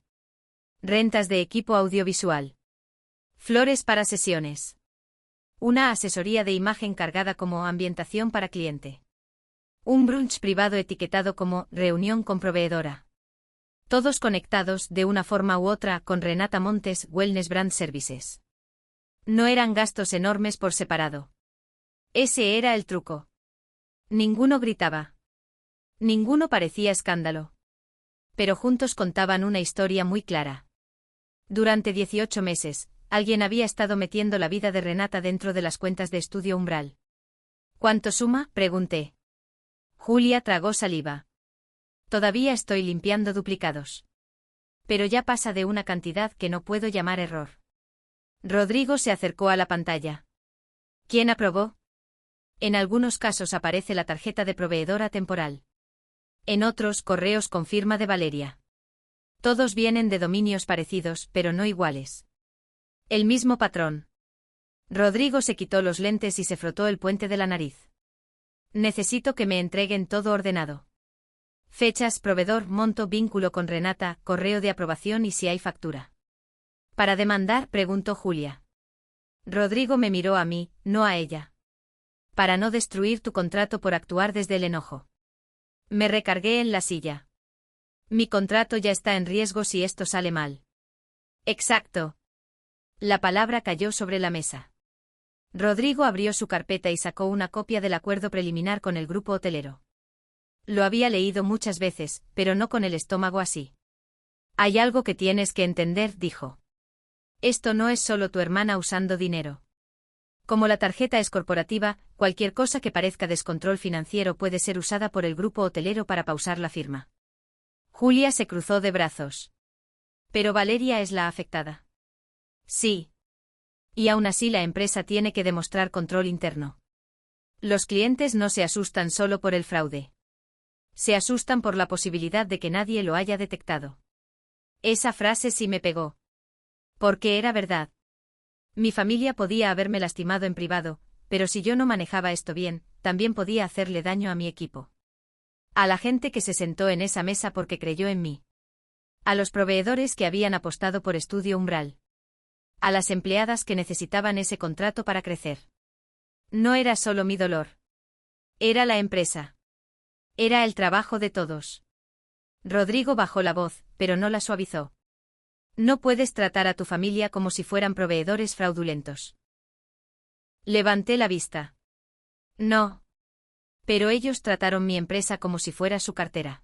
Rentas de equipo audiovisual. Flores para sesiones. Una asesoría de imagen cargada como ambientación para cliente. Un brunch privado etiquetado como reunión con proveedora. Todos conectados, de una forma u otra, con Renata Montes Wellness Brand Services. No eran gastos enormes por separado. Ese era el truco. Ninguno gritaba. Ninguno parecía escándalo. Pero juntos contaban una historia muy clara. Durante 18 meses, alguien había estado metiendo la vida de Renata dentro de las cuentas de Estudio Umbral. ¿Cuánto suma?, pregunté. Julia tragó saliva. Todavía estoy limpiando duplicados. Pero ya pasa de una cantidad que no puedo llamar error. Rodrigo se acercó a la pantalla. ¿Quién aprobó? En algunos casos aparece la tarjeta de proveedora temporal. En otros, correos con firma de Valeria. Todos vienen de dominios parecidos, pero no iguales. El mismo patrón. Rodrigo se quitó los lentes y se frotó el puente de la nariz. Necesito que me entreguen todo ordenado. Fechas, proveedor, monto, vínculo con Renata, correo de aprobación y si hay factura. ¿Para demandar?, preguntó Julia. Rodrigo me miró a mí, no a ella. Para no destruir tu contrato por actuar desde el enojo. Me recargué en la silla. Mi contrato ya está en riesgo si esto sale mal. Exacto. La palabra cayó sobre la mesa. Rodrigo abrió su carpeta y sacó una copia del acuerdo preliminar con el grupo hotelero. Lo había leído muchas veces, pero no con el estómago así. Hay algo que tienes que entender, dijo. Esto no es solo tu hermana usando dinero. Como la tarjeta es corporativa, cualquier cosa que parezca descontrol financiero puede ser usada por el grupo hotelero para pausar la firma. Julia se cruzó de brazos. Pero Valeria es la afectada. Sí. Y aún así la empresa tiene que demostrar control interno. Los clientes no se asustan solo por el fraude. Se asustan por la posibilidad de que nadie lo haya detectado. Esa frase sí me pegó. Porque era verdad. Mi familia podía haberme lastimado en privado, pero si yo no manejaba esto bien, también podía hacerle daño a mi equipo. A la gente que se sentó en esa mesa porque creyó en mí. A los proveedores que habían apostado por Estudio Umbral. A las empleadas que necesitaban ese contrato para crecer. No era solo mi dolor. Era la empresa. Era el trabajo de todos. Rodrigo bajó la voz, pero no la suavizó. No puedes tratar a tu familia como si fueran proveedores fraudulentos. Levanté la vista. No. Pero ellos trataron mi empresa como si fuera su cartera.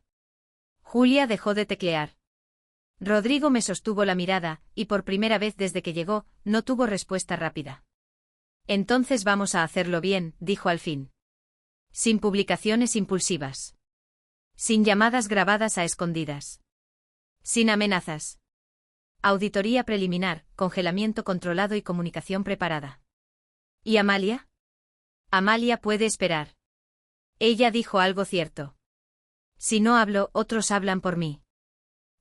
Julia dejó de teclear. Rodrigo me sostuvo la mirada, y por primera vez desde que llegó, no tuvo respuesta rápida. Entonces vamos a hacerlo bien, dijo al fin. Sin publicaciones impulsivas. Sin llamadas grabadas a escondidas. Sin amenazas. Auditoría preliminar, congelamiento controlado y comunicación preparada. ¿Y Amalia? Amalia puede esperar. Ella dijo algo cierto. Si no hablo, otros hablan por mí.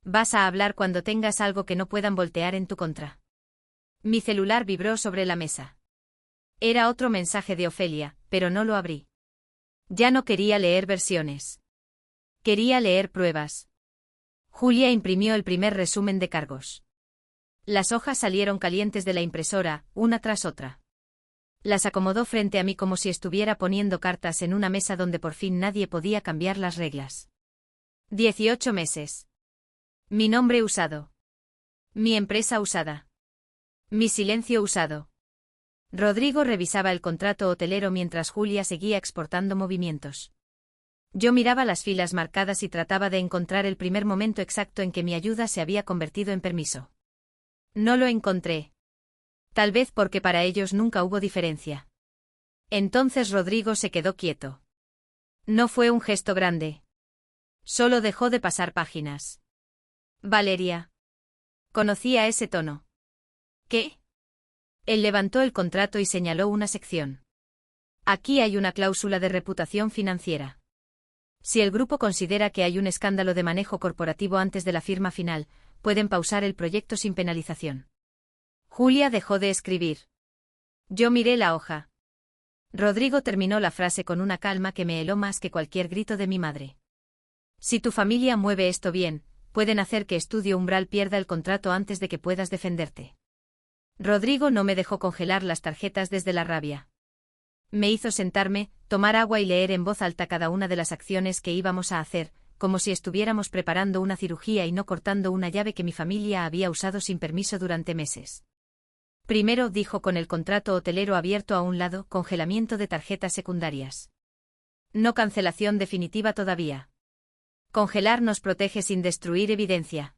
Vas a hablar cuando tengas algo que no puedan voltear en tu contra. Mi celular vibró sobre la mesa. Era otro mensaje de Ofelia, pero no lo abrí. Ya no quería leer versiones. Quería leer pruebas. Julia imprimió el primer resumen de cargos. Las hojas salieron calientes de la impresora, una tras otra. Las acomodó frente a mí como si estuviera poniendo cartas en una mesa donde por fin nadie podía cambiar las reglas. 18 meses. Mi nombre usado. Mi empresa usada. Mi silencio usado. Rodrigo revisaba el contrato hotelero mientras Julia seguía exportando movimientos. Yo miraba las filas marcadas y trataba de encontrar el primer momento exacto en que mi ayuda se había convertido en permiso. No lo encontré. Tal vez porque para ellos nunca hubo diferencia. Entonces Rodrigo se quedó quieto. No fue un gesto grande. Solo dejó de pasar páginas. Valeria. Conocía ese tono. ¿Qué? Él levantó el contrato y señaló una sección. Aquí hay una cláusula de reputación financiera. Si el grupo considera que hay un escándalo de manejo corporativo antes de la firma final, pueden pausar el proyecto sin penalización. Julia dejó de escribir. Yo miré la hoja. Rodrigo terminó la frase con una calma que me heló más que cualquier grito de mi madre. Si tu familia mueve esto bien, pueden hacer que Estudio Umbral pierda el contrato antes de que puedas defenderte. Rodrigo no me dejó congelar las tarjetas desde la rabia. Me hizo sentarme, tomar agua y leer en voz alta cada una de las acciones que íbamos a hacer, como si estuviéramos preparando una cirugía y no cortando una llave que mi familia había usado sin permiso durante meses. Primero, dijo con el contrato hotelero abierto a un lado, congelamiento de tarjetas secundarias. No cancelación definitiva todavía. Congelar nos protege sin destruir evidencia.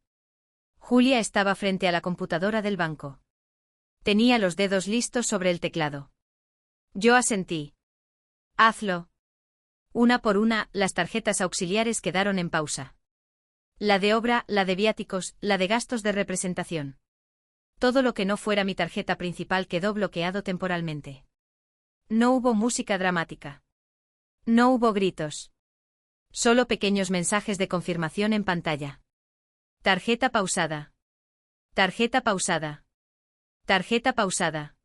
Julia estaba frente a la computadora del banco. Tenía los dedos listos sobre el teclado. Yo asentí. Hazlo. Una por una, las tarjetas auxiliares quedaron en pausa. La de obra, la de viáticos, la de gastos de representación. Todo lo que no fuera mi tarjeta principal quedó bloqueado temporalmente. No hubo música dramática. No hubo gritos. Solo pequeños mensajes de confirmación en pantalla. Tarjeta pausada. Tarjeta pausada. Tarjeta pausada.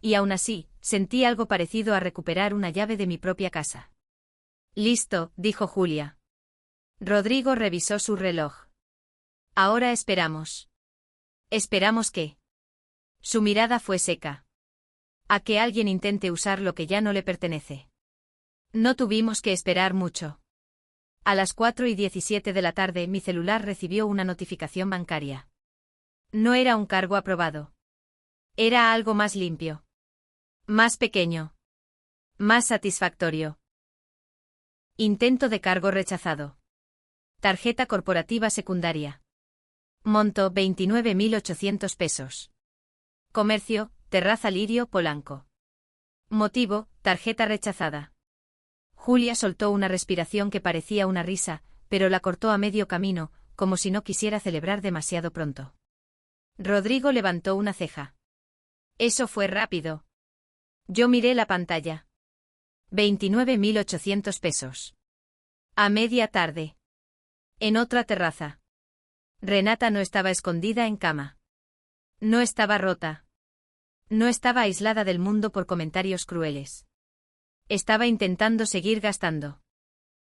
Y aún así, sentí algo parecido a recuperar una llave de mi propia casa. Listo, dijo Julia. Rodrigo revisó su reloj. Ahora esperamos. ¿Esperamos qué? Su mirada fue seca. A que alguien intente usar lo que ya no le pertenece. No tuvimos que esperar mucho. A las 4:17 de la tarde mi celular recibió una notificación bancaria. No era un cargo aprobado. Era algo más limpio. Más pequeño. Más satisfactorio. Intento de cargo rechazado. Tarjeta corporativa secundaria. Monto 29.800 pesos. Comercio, Terraza Lirio, Polanco. Motivo, tarjeta rechazada. Julia soltó una respiración que parecía una risa, pero la cortó a medio camino, como si no quisiera celebrar demasiado pronto. Rodrigo levantó una ceja. Eso fue rápido. Yo miré la pantalla. 29.800 pesos. A media tarde. En otra terraza. Renata no estaba escondida en cama. No estaba rota. No estaba aislada del mundo por comentarios crueles. Estaba intentando seguir gastando.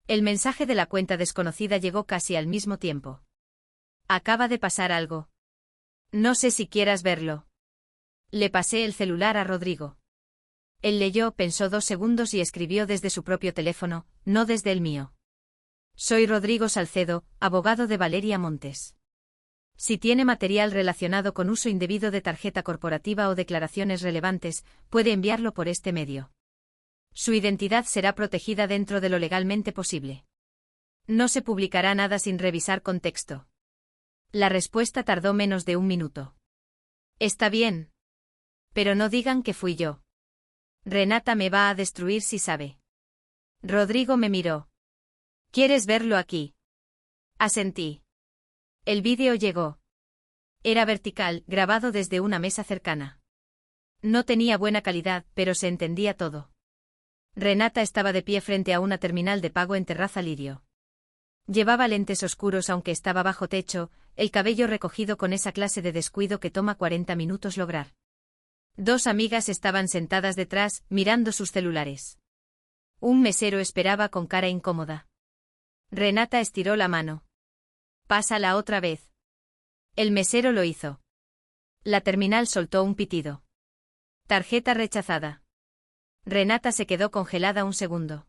El mensaje de la cuenta desconocida llegó casi al mismo tiempo. Acaba de pasar algo. No sé si quieras verlo. Le pasé el celular a Rodrigo. Él leyó, pensó 2 segundos y escribió desde su propio teléfono, no desde el mío. Soy Rodrigo Salcedo, abogado de Valeria Montes. Si tiene material relacionado con uso indebido de tarjeta corporativa o declaraciones relevantes, puede enviarlo por este medio. Su identidad será protegida dentro de lo legalmente posible. No se publicará nada sin revisar contexto. La respuesta tardó menos de 1 minuto. Está bien. Pero no digan que fui yo. Renata me va a destruir si sabe. Rodrigo me miró. ¿Quieres verlo aquí? Asentí. El vídeo llegó. Era vertical, grabado desde una mesa cercana. No tenía buena calidad, pero se entendía todo. Renata estaba de pie frente a una terminal de pago en Terraza Lirio. Llevaba lentes oscuros aunque estaba bajo techo, el cabello recogido con esa clase de descuido que toma 40 minutos lograr. 2 amigas estaban sentadas detrás, mirando sus celulares. Un mesero esperaba con cara incómoda. Renata estiró la mano. Pásala otra vez. El mesero lo hizo. La terminal soltó un pitido. Tarjeta rechazada. Renata se quedó congelada un segundo.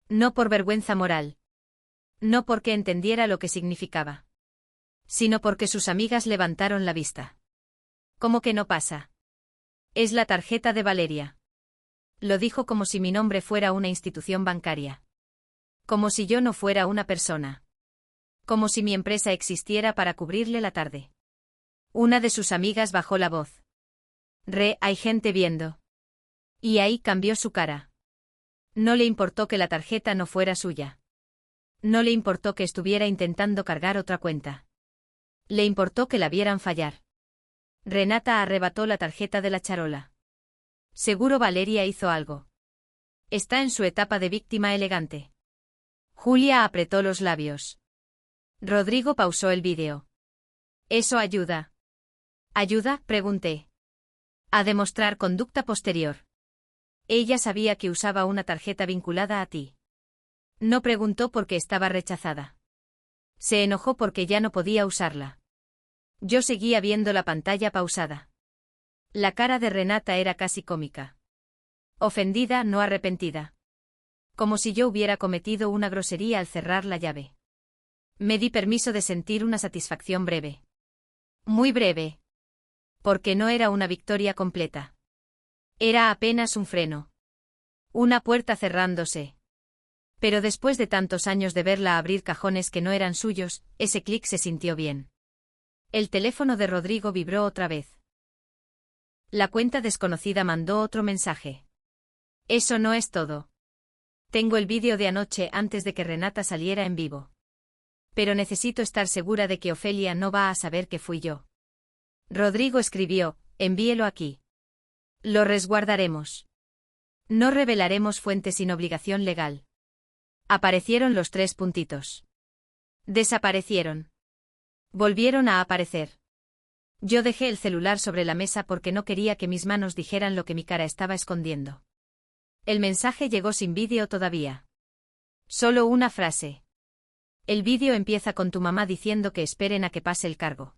No por vergüenza moral. No porque entendiera lo que significaba. Sino porque sus amigas levantaron la vista. ¿Cómo que no pasa? Es la tarjeta de Valeria. Lo dijo como si mi nombre fuera una institución bancaria. Como si yo no fuera una persona. Como si mi empresa existiera para cubrirle la tarde. Una de sus amigas bajó la voz. Hay gente viendo. Y ahí cambió su cara. No le importó que la tarjeta no fuera suya. No le importó que estuviera intentando cargar otra cuenta. Le importó que la vieran fallar. Renata arrebató la tarjeta de la charola. Seguro Valeria hizo algo. Está en su etapa de víctima elegante. Julia apretó los labios. Rodrigo pausó el vídeo. ¿Eso ayuda? ¿Ayuda? Pregunté. A demostrar conducta posterior. Ella sabía que usaba una tarjeta vinculada a ti. No preguntó por qué estaba rechazada. Se enojó porque ya no podía usarla. Yo seguía viendo la pantalla pausada. La cara de Renata era casi cómica. Ofendida, no arrepentida. Como si yo hubiera cometido una grosería al cerrar la llave. Me di permiso de sentir una satisfacción breve. Muy breve. Porque no era una victoria completa. Era apenas un freno. Una puerta cerrándose. Pero después de tantos años de verla abrir cajones que no eran suyos, ese clic se sintió bien. El teléfono de Rodrigo vibró otra vez. La cuenta desconocida mandó otro mensaje. Eso no es todo. Tengo el vídeo de anoche antes de que Renata saliera en vivo. Pero necesito estar segura de que Ofelia no va a saber que fui yo. Rodrigo escribió, envíelo aquí. Lo resguardaremos. No revelaremos fuentes sin obligación legal. Aparecieron los 3 puntitos. Desaparecieron. Volvieron a aparecer. Yo dejé el celular sobre la mesa porque no quería que mis manos dijeran lo que mi cara estaba escondiendo. El mensaje llegó sin vídeo todavía. Solo una frase. El vídeo empieza con tu mamá diciendo que esperen a que pase el cargo.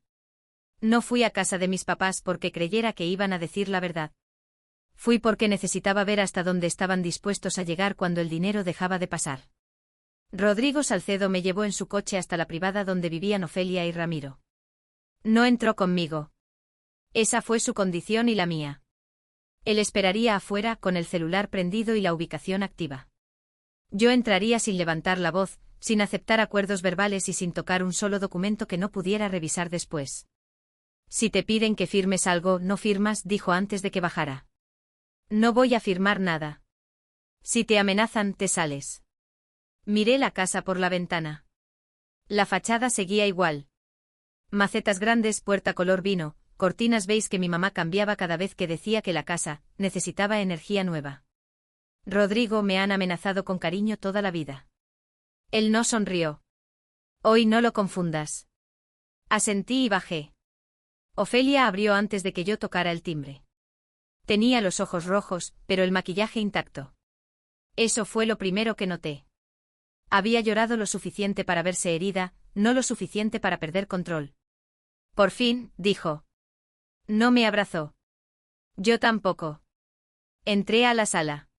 No fui a casa de mis papás porque creyera que iban a decir la verdad. Fui porque necesitaba ver hasta dónde estaban dispuestos a llegar cuando el dinero dejaba de pasar. Rodrigo Salcedo me llevó en su coche hasta la privada donde vivían Ofelia y Ramiro. No entró conmigo. Esa fue su condición y la mía. Él esperaría afuera con el celular prendido y la ubicación activa. Yo entraría sin levantar la voz, sin aceptar acuerdos verbales y sin tocar un solo documento que no pudiera revisar después. Si te piden que firmes algo, no firmas, dijo antes de que bajara. No voy a firmar nada. Si te amenazan, te sales. Miré la casa por la ventana. La fachada seguía igual. Macetas grandes, puerta color vino, cortinas beige que mi mamá cambiaba cada vez que decía que la casa necesitaba energía nueva. Rodrigo, me han amenazado con cariño toda la vida. Él no sonrió. Hoy no lo confundas. Asentí y bajé. Ofelia abrió antes de que yo tocara el timbre. Tenía los ojos rojos, pero el maquillaje intacto. Eso fue lo primero que noté. Había llorado lo suficiente para verse herida, no lo suficiente para perder control. Por fin, dijo. No me abrazó. Yo tampoco. Entré a la sala.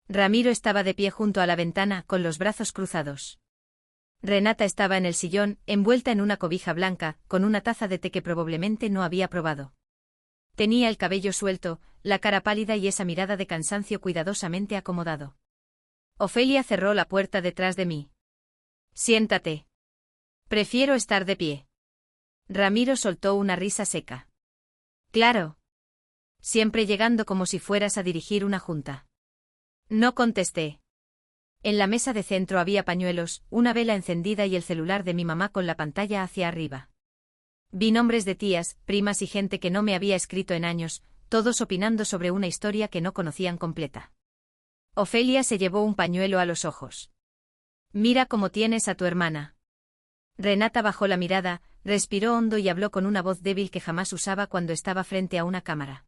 Ramiro estaba de pie junto a la ventana, con los brazos cruzados. Renata estaba en el sillón, envuelta en una cobija blanca, con una taza de té que probablemente no había probado. Tenía el cabello suelto, la cara pálida y esa mirada de cansancio cuidadosamente acomodado. Ofelia cerró la puerta detrás de mí. Siéntate. Prefiero estar de pie. Ramiro soltó una risa seca. Claro. Siempre llegando como si fueras a dirigir una junta. No contesté. En la mesa de centro había pañuelos, una vela encendida y el celular de mi mamá con la pantalla hacia arriba. Vi nombres de tías, primas y gente que no me había escrito en años, todos opinando sobre una historia que no conocían completa. Ofelia se llevó un pañuelo a los ojos. Mira cómo tienes a tu hermana. Renata bajó la mirada, respiró hondo y habló con una voz débil que jamás usaba cuando estaba frente a una cámara.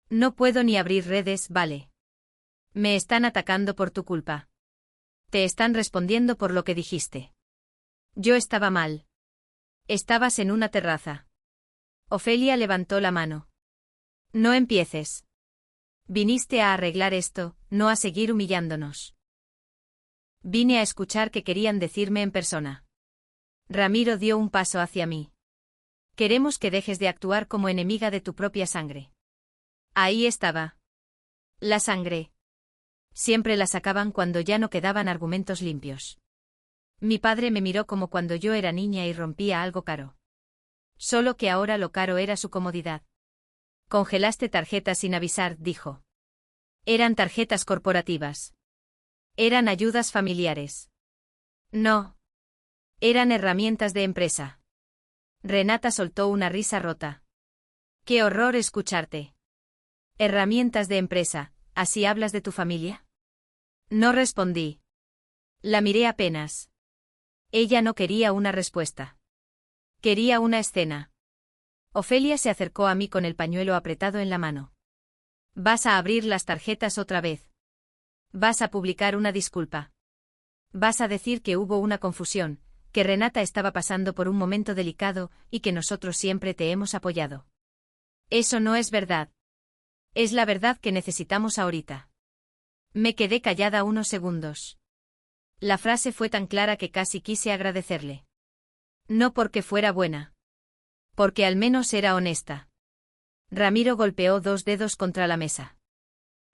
No puedo ni abrir redes, vale. Me están atacando por tu culpa. Te están respondiendo por lo que dijiste. Yo estaba mal. Estabas en una terraza. Ofelia levantó la mano. No empieces. Viniste a arreglar esto, no a seguir humillándonos. Vine a escuchar qué querían decirme en persona. Ramiro dio un paso hacia mí. Queremos que dejes de actuar como enemiga de tu propia sangre. Ahí estaba. La sangre. Siempre la sacaban cuando ya no quedaban argumentos limpios. Mi padre me miró como cuando yo era niña y rompía algo caro. Solo que ahora lo caro era su comodidad. Congelaste tarjetas sin avisar, dijo. Eran tarjetas corporativas. Eran ayudas familiares. No. Eran herramientas de empresa. Renata soltó una risa rota. ¡Qué horror escucharte! Herramientas de empresa, ¿así hablas de tu familia? No respondí. La miré apenas. Ella no quería una respuesta. Quería una escena. Ofelia se acercó a mí con el pañuelo apretado en la mano. Vas a abrir las tarjetas otra vez. Vas a publicar una disculpa. Vas a decir que hubo una confusión, que Renata estaba pasando por un momento delicado y que nosotros siempre te hemos apoyado. Eso no es verdad. Es la verdad que necesitamos ahorita. Me quedé callada unos segundos. La frase fue tan clara que casi quise agradecerle. No porque fuera buena. Porque al menos era honesta. Ramiro golpeó 2 dedos contra la mesa.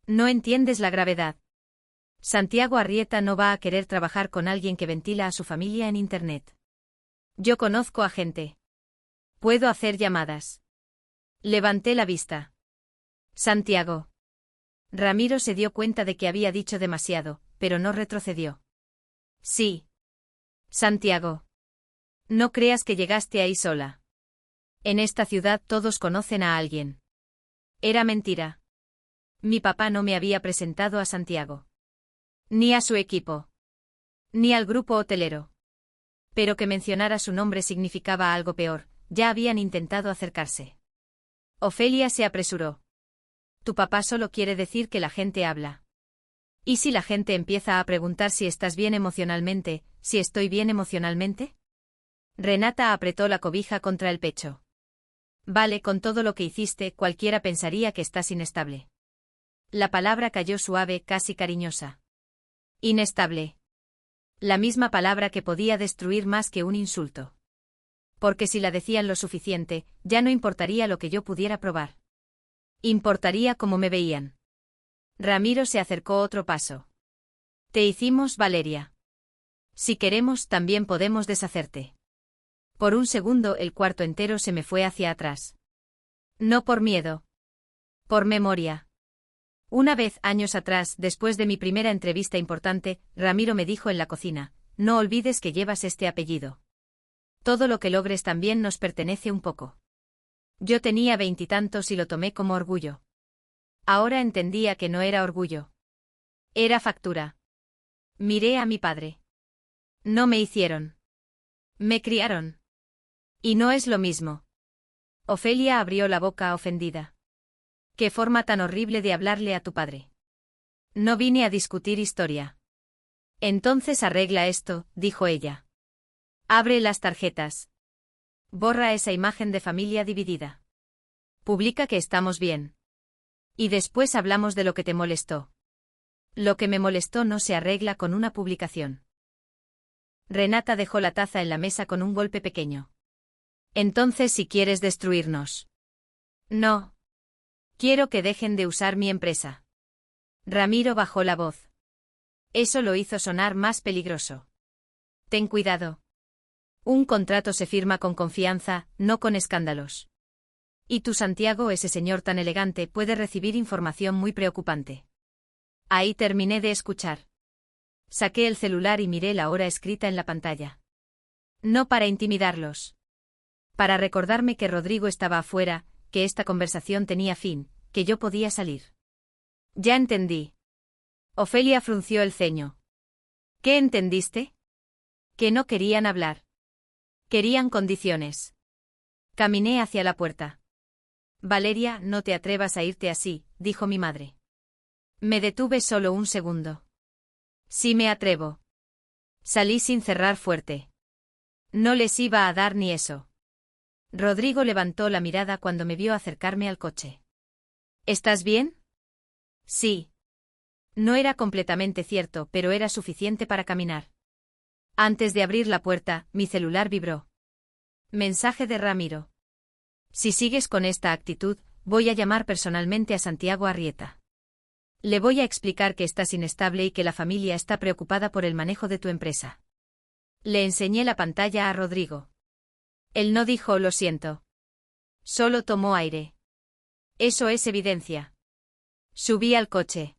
No entiendes la gravedad. Santiago Arrieta no va a querer trabajar con alguien que ventila a su familia en Internet. Yo conozco a gente. Puedo hacer llamadas. Levanté la vista. Santiago. Ramiro se dio cuenta de que había dicho demasiado, pero no retrocedió. Sí. Santiago. No creas que llegaste ahí sola. En esta ciudad todos conocen a alguien. Era mentira. Mi papá no me había presentado a Santiago. Ni a su equipo. Ni al grupo hotelero. Pero que mencionara su nombre significaba algo peor, ya habían intentado acercarse. Ofelia se apresuró. Tu papá solo quiere decir que la gente habla. ¿Y si la gente empieza a preguntar si estás bien emocionalmente, si estoy bien emocionalmente? Renata apretó la cobija contra el pecho. Vale, con todo lo que hiciste, cualquiera pensaría que estás inestable. La palabra cayó suave, casi cariñosa. Inestable. La misma palabra que podía destruir más que un insulto. Porque si la decían lo suficiente, ya no importaría lo que yo pudiera probar. Importaría cómo me veían. Ramiro se acercó otro paso. Te hicimos, Valeria. Si queremos, también podemos deshacerte. Por un segundo el cuarto entero se me fue hacia atrás. No por miedo. Por memoria. Una vez, años atrás, después de mi primera entrevista importante, Ramiro me dijo en la cocina, no olvides que llevas este apellido. Todo lo que logres también nos pertenece un poco. Yo tenía 20 y tantos y lo tomé como orgullo. Ahora entendía que no era orgullo. Era factura. Miré a mi padre. No me hicieron. Me criaron. Y no es lo mismo. Ofelia abrió la boca ofendida. Qué forma tan horrible de hablarle a tu padre. No vine a discutir historia. Entonces arregla esto, dijo ella. Abre las tarjetas. Borra esa imagen de familia dividida. Publica que estamos bien. Y después hablamos de lo que te molestó. Lo que me molestó no se arregla con una publicación. Renata dejó la taza en la mesa con un golpe pequeño. Entonces, si quieres destruirnos. No. Quiero que dejen de usar mi empresa. Ramiro bajó la voz. Eso lo hizo sonar más peligroso. Ten cuidado. Un contrato se firma con confianza, no con escándalos. Y tu Santiago, ese señor tan elegante, puede recibir información muy preocupante. Ahí terminé de escuchar. Saqué el celular y miré la hora escrita en la pantalla. No para intimidarlos. Para recordarme que Rodrigo estaba afuera, que esta conversación tenía fin, que yo podía salir. Ya entendí. Ofelia frunció el ceño. ¿Qué entendiste? Que no querían hablar. Querían condiciones. Caminé hacia la puerta. Valeria, no te atrevas a irte así, dijo mi madre. Me detuve solo un segundo. Sí me atrevo. Salí sin cerrar fuerte. No les iba a dar ni eso. Rodrigo levantó la mirada cuando me vio acercarme al coche. ¿Estás bien? Sí. No era completamente cierto, pero era suficiente para caminar. Antes de abrir la puerta, mi celular vibró. Mensaje de Ramiro. Si sigues con esta actitud, voy a llamar personalmente a Santiago Arrieta. Le voy a explicar que estás inestable y que la familia está preocupada por el manejo de tu empresa. Le enseñé la pantalla a Rodrigo. Él no dijo lo siento. Solo tomó aire. Eso es evidencia. Subí al coche.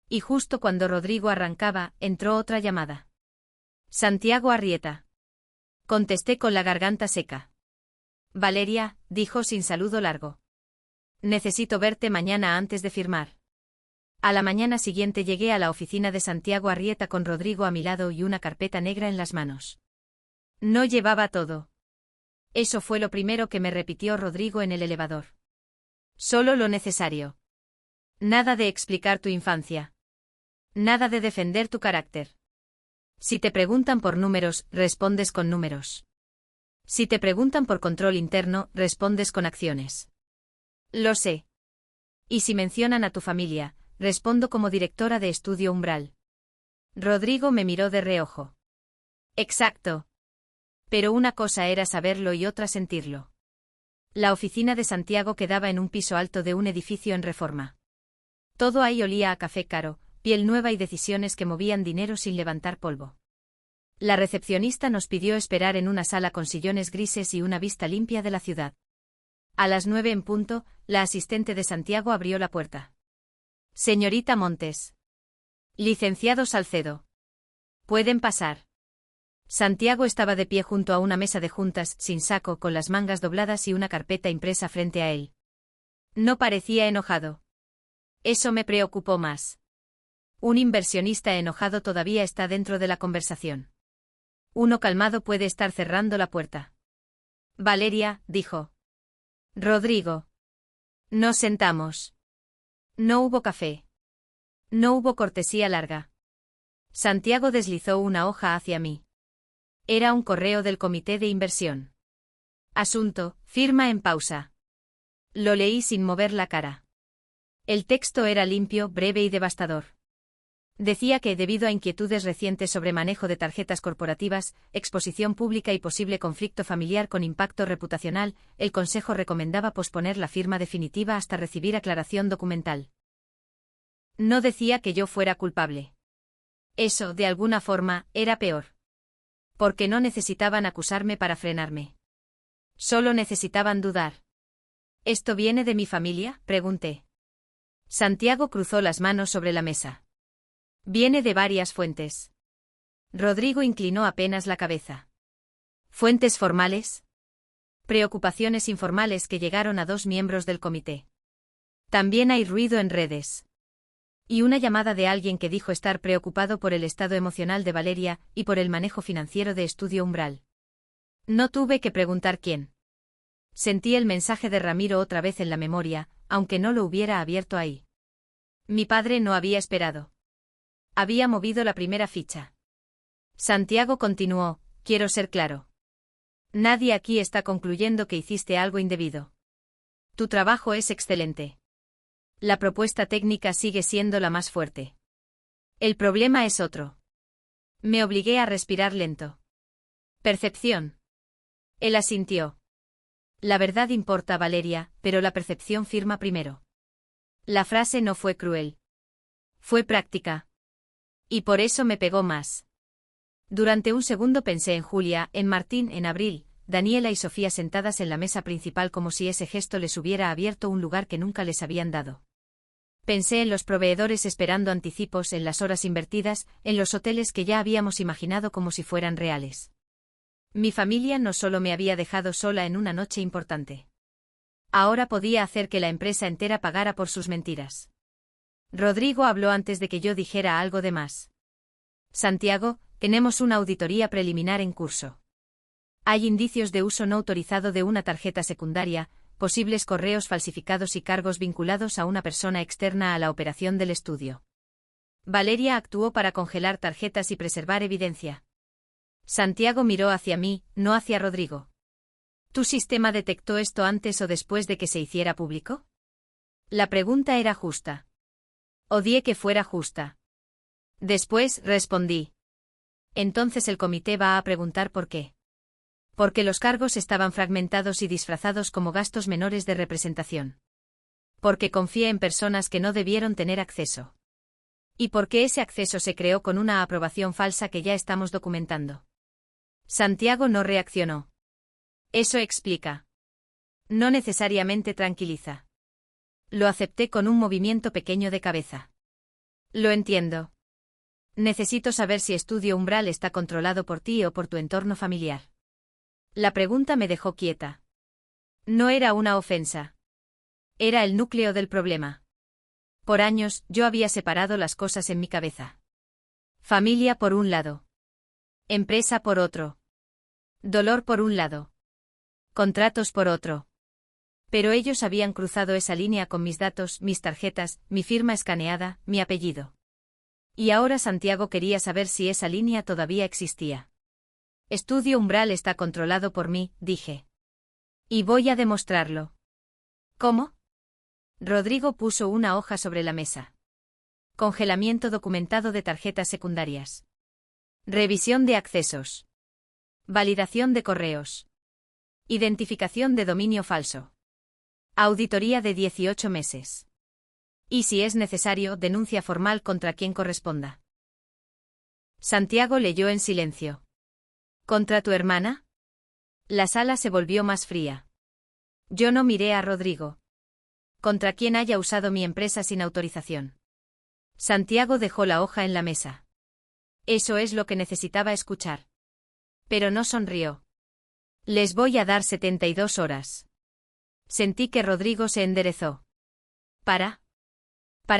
Y justo cuando Rodrigo arrancaba, entró otra llamada. Santiago Arrieta. Contesté con la garganta seca. Valeria, dijo sin saludo largo. Necesito verte mañana antes de firmar. A la mañana siguiente llegué a la oficina de Santiago Arrieta con Rodrigo a mi lado y una carpeta negra en las manos. No llevaba todo. Eso fue lo primero que me repitió Rodrigo en el elevador. Solo lo necesario. Nada de explicar tu infancia. Nada de defender tu carácter. Si te preguntan por números, respondes con números. Si te preguntan por control interno, respondes con acciones. Lo sé. Y si mencionan a tu familia, respondo como directora de Estudio Umbral. Rodrigo me miró de reojo. Exacto. Pero una cosa era saberlo y otra sentirlo. La oficina de Santiago quedaba en un piso alto de un edificio en Reforma. Todo ahí olía a café caro, piel nueva y decisiones que movían dinero sin levantar polvo. La recepcionista nos pidió esperar en una sala con sillones grises y una vista limpia de la ciudad. A las 9 en punto, la asistente de Santiago abrió la puerta. Señorita Montes. Licenciado Salcedo. Pueden pasar. Santiago estaba de pie junto a una mesa de juntas, sin saco, con las mangas dobladas y una carpeta impresa frente a él. No parecía enojado. Eso me preocupó más. Un inversionista enojado todavía está dentro de la conversación. Uno calmado puede estar cerrando la puerta. Valeria, dijo. Rodrigo. Nos sentamos. No hubo café. No hubo cortesía larga. Santiago deslizó una hoja hacia mí. Era un correo del comité de inversión. Asunto, firma en pausa. Lo leí sin mover la cara. El texto era limpio, breve y devastador. Decía que, debido a inquietudes recientes sobre manejo de tarjetas corporativas, exposición pública y posible conflicto familiar con impacto reputacional, el Consejo recomendaba posponer la firma definitiva hasta recibir aclaración documental. No decía que yo fuera culpable. Eso, de alguna forma, era peor. Porque no necesitaban acusarme para frenarme. Solo necesitaban dudar. ¿Esto viene de mi familia?, pregunté. Santiago cruzó las manos sobre la mesa. Viene de varias fuentes. Rodrigo inclinó apenas la cabeza. ¿Fuentes formales? Preocupaciones informales que llegaron a 2 miembros del comité. También hay ruido en redes. Y una llamada de alguien que dijo estar preocupado por el estado emocional de Valeria y por el manejo financiero de Estudio Umbral. No tuve que preguntar quién. Sentí el mensaje de Ramiro otra vez en la memoria, aunque no lo hubiera abierto ahí. Mi padre no había esperado. Había movido la primera ficha. Santiago continuó, quiero ser claro. Nadie aquí está concluyendo que hiciste algo indebido. Tu trabajo es excelente. La propuesta técnica sigue siendo la más fuerte. El problema es otro. Me obligué a respirar lento. Percepción. Él asintió. La verdad importa, Valeria, pero la percepción firma primero. La frase no fue cruel. Fue práctica. Y por eso me pegó más. Durante un segundo pensé en Julia, en Martín, en Abril, Daniela y Sofía sentadas en la mesa principal como si ese gesto les hubiera abierto un lugar que nunca les habían dado. Pensé en los proveedores esperando anticipos en las horas invertidas, en los hoteles que ya habíamos imaginado como si fueran reales. Mi familia no solo me había dejado sola en una noche importante. Ahora podía hacer que la empresa entera pagara por sus mentiras. Rodrigo habló antes de que yo dijera algo de más. Santiago, tenemos una auditoría preliminar en curso. Hay indicios de uso no autorizado de una tarjeta secundaria, posibles correos falsificados y cargos vinculados a una persona externa a la operación del estudio. Valeria actuó para congelar tarjetas y preservar evidencia. Santiago miró hacia mí, no hacia Rodrigo. ¿Tu sistema detectó esto antes o después de que se hiciera público? La pregunta era justa. Odié que fuera justa. Después, respondí. Entonces el comité va a preguntar por qué. Porque los cargos estaban fragmentados y disfrazados como gastos menores de representación. Porque confié en personas que no debieron tener acceso. Y porque ese acceso se creó con una aprobación falsa que ya estamos documentando. Santiago no reaccionó. Eso explica. No necesariamente tranquiliza. Lo acepté con un movimiento pequeño de cabeza. Lo entiendo. Necesito saber si Estudio Umbral está controlado por ti o por tu entorno familiar. La pregunta me dejó quieta. No era una ofensa. Era el núcleo del problema. Por años, yo había separado las cosas en mi cabeza. Familia por un lado. Empresa por otro. Dolor por un lado. Contratos por otro. Pero ellos habían cruzado esa línea con mis datos, mis tarjetas, mi firma escaneada, mi apellido. Y ahora Santiago quería saber si esa línea todavía existía. Estudio Umbral está controlado por mí, dije. Y voy a demostrarlo. ¿Cómo? Rodrigo puso una hoja sobre la mesa. Congelamiento documentado de tarjetas secundarias. Revisión de accesos. Validación de correos. Identificación de dominio falso. Auditoría de 18 meses. Y si es necesario, denuncia formal contra quien corresponda. Santiago leyó en silencio. ¿Contra tu hermana? La sala se volvió más fría. Yo no miré a Rodrigo. Contra quien haya usado mi empresa sin autorización. Santiago dejó la hoja en la mesa. Eso es lo que necesitaba escuchar. Pero no sonrió. Les voy a dar 72 horas. Sentí que Rodrigo se enderezó. Para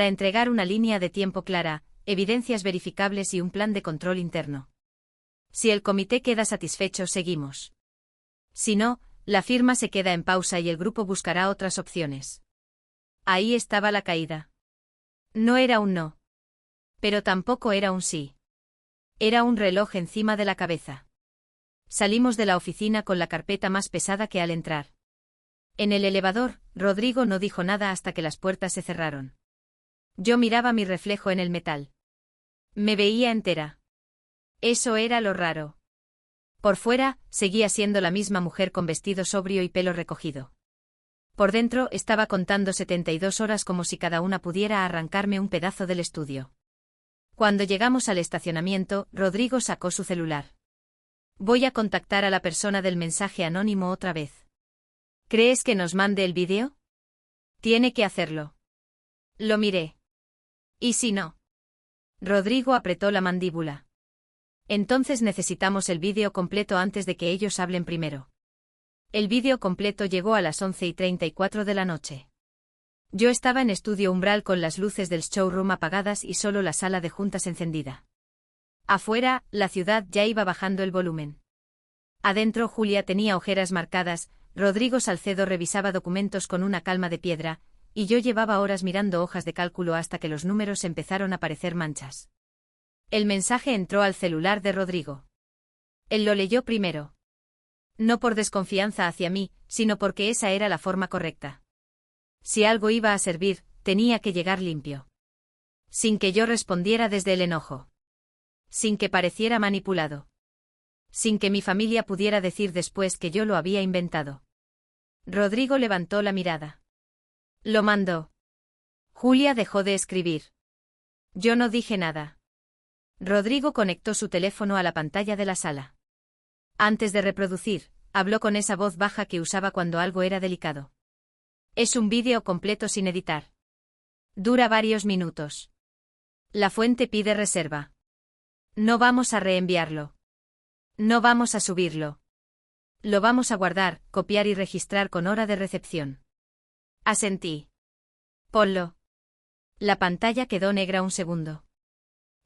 entregar una línea de tiempo clara, evidencias verificables y un plan de control interno. Si el comité queda satisfecho, seguimos. Si no, la firma se queda en pausa y el grupo buscará otras opciones. Ahí estaba la caída. No era un no. Pero tampoco era un sí. Era un reloj encima de la cabeza. Salimos de la oficina con la carpeta más pesada que al entrar. En el elevador, Rodrigo no dijo nada hasta que las puertas se cerraron. Yo miraba mi reflejo en el metal. Me veía entera. Eso era lo raro. Por fuera, seguía siendo la misma mujer con vestido sobrio y pelo recogido. Por dentro, estaba contando 72 horas como si cada una pudiera arrancarme un pedazo del estudio. Cuando llegamos al estacionamiento, Rodrigo sacó su celular. Voy a contactar a la persona del mensaje anónimo otra vez. ¿Crees que nos mande el vídeo? Tiene que hacerlo. Lo miré. ¿Y si no? Rodrigo apretó la mandíbula. Entonces necesitamos el vídeo completo antes de que ellos hablen primero. El vídeo completo llegó a las 11:34 de la noche. Yo estaba en Estudio Umbral con las luces del showroom apagadas y solo la sala de juntas encendida. Afuera, la ciudad ya iba bajando el volumen. Adentro Julia tenía ojeras marcadas, Rodrigo Salcedo revisaba documentos con una calma de piedra, y yo llevaba horas mirando hojas de cálculo hasta que los números empezaron a parecer manchas. El mensaje entró al celular de Rodrigo. Él lo leyó primero. No por desconfianza hacia mí, sino porque esa era la forma correcta. Si algo iba a servir, tenía que llegar limpio. Sin que yo respondiera desde el enojo. Sin que pareciera manipulado. Sin que mi familia pudiera decir después que yo lo había inventado. Rodrigo levantó la mirada. Lo mandó. Julia dejó de escribir. Yo no dije nada. Rodrigo conectó su teléfono a la pantalla de la sala. Antes de reproducir, habló con esa voz baja que usaba cuando algo era delicado. Es un vídeo completo sin editar. Dura varios minutos. La fuente pide reserva. No vamos a reenviarlo. No vamos a subirlo. Lo vamos a guardar, copiar y registrar con hora de recepción. Asentí. Ponlo. La pantalla quedó negra un segundo.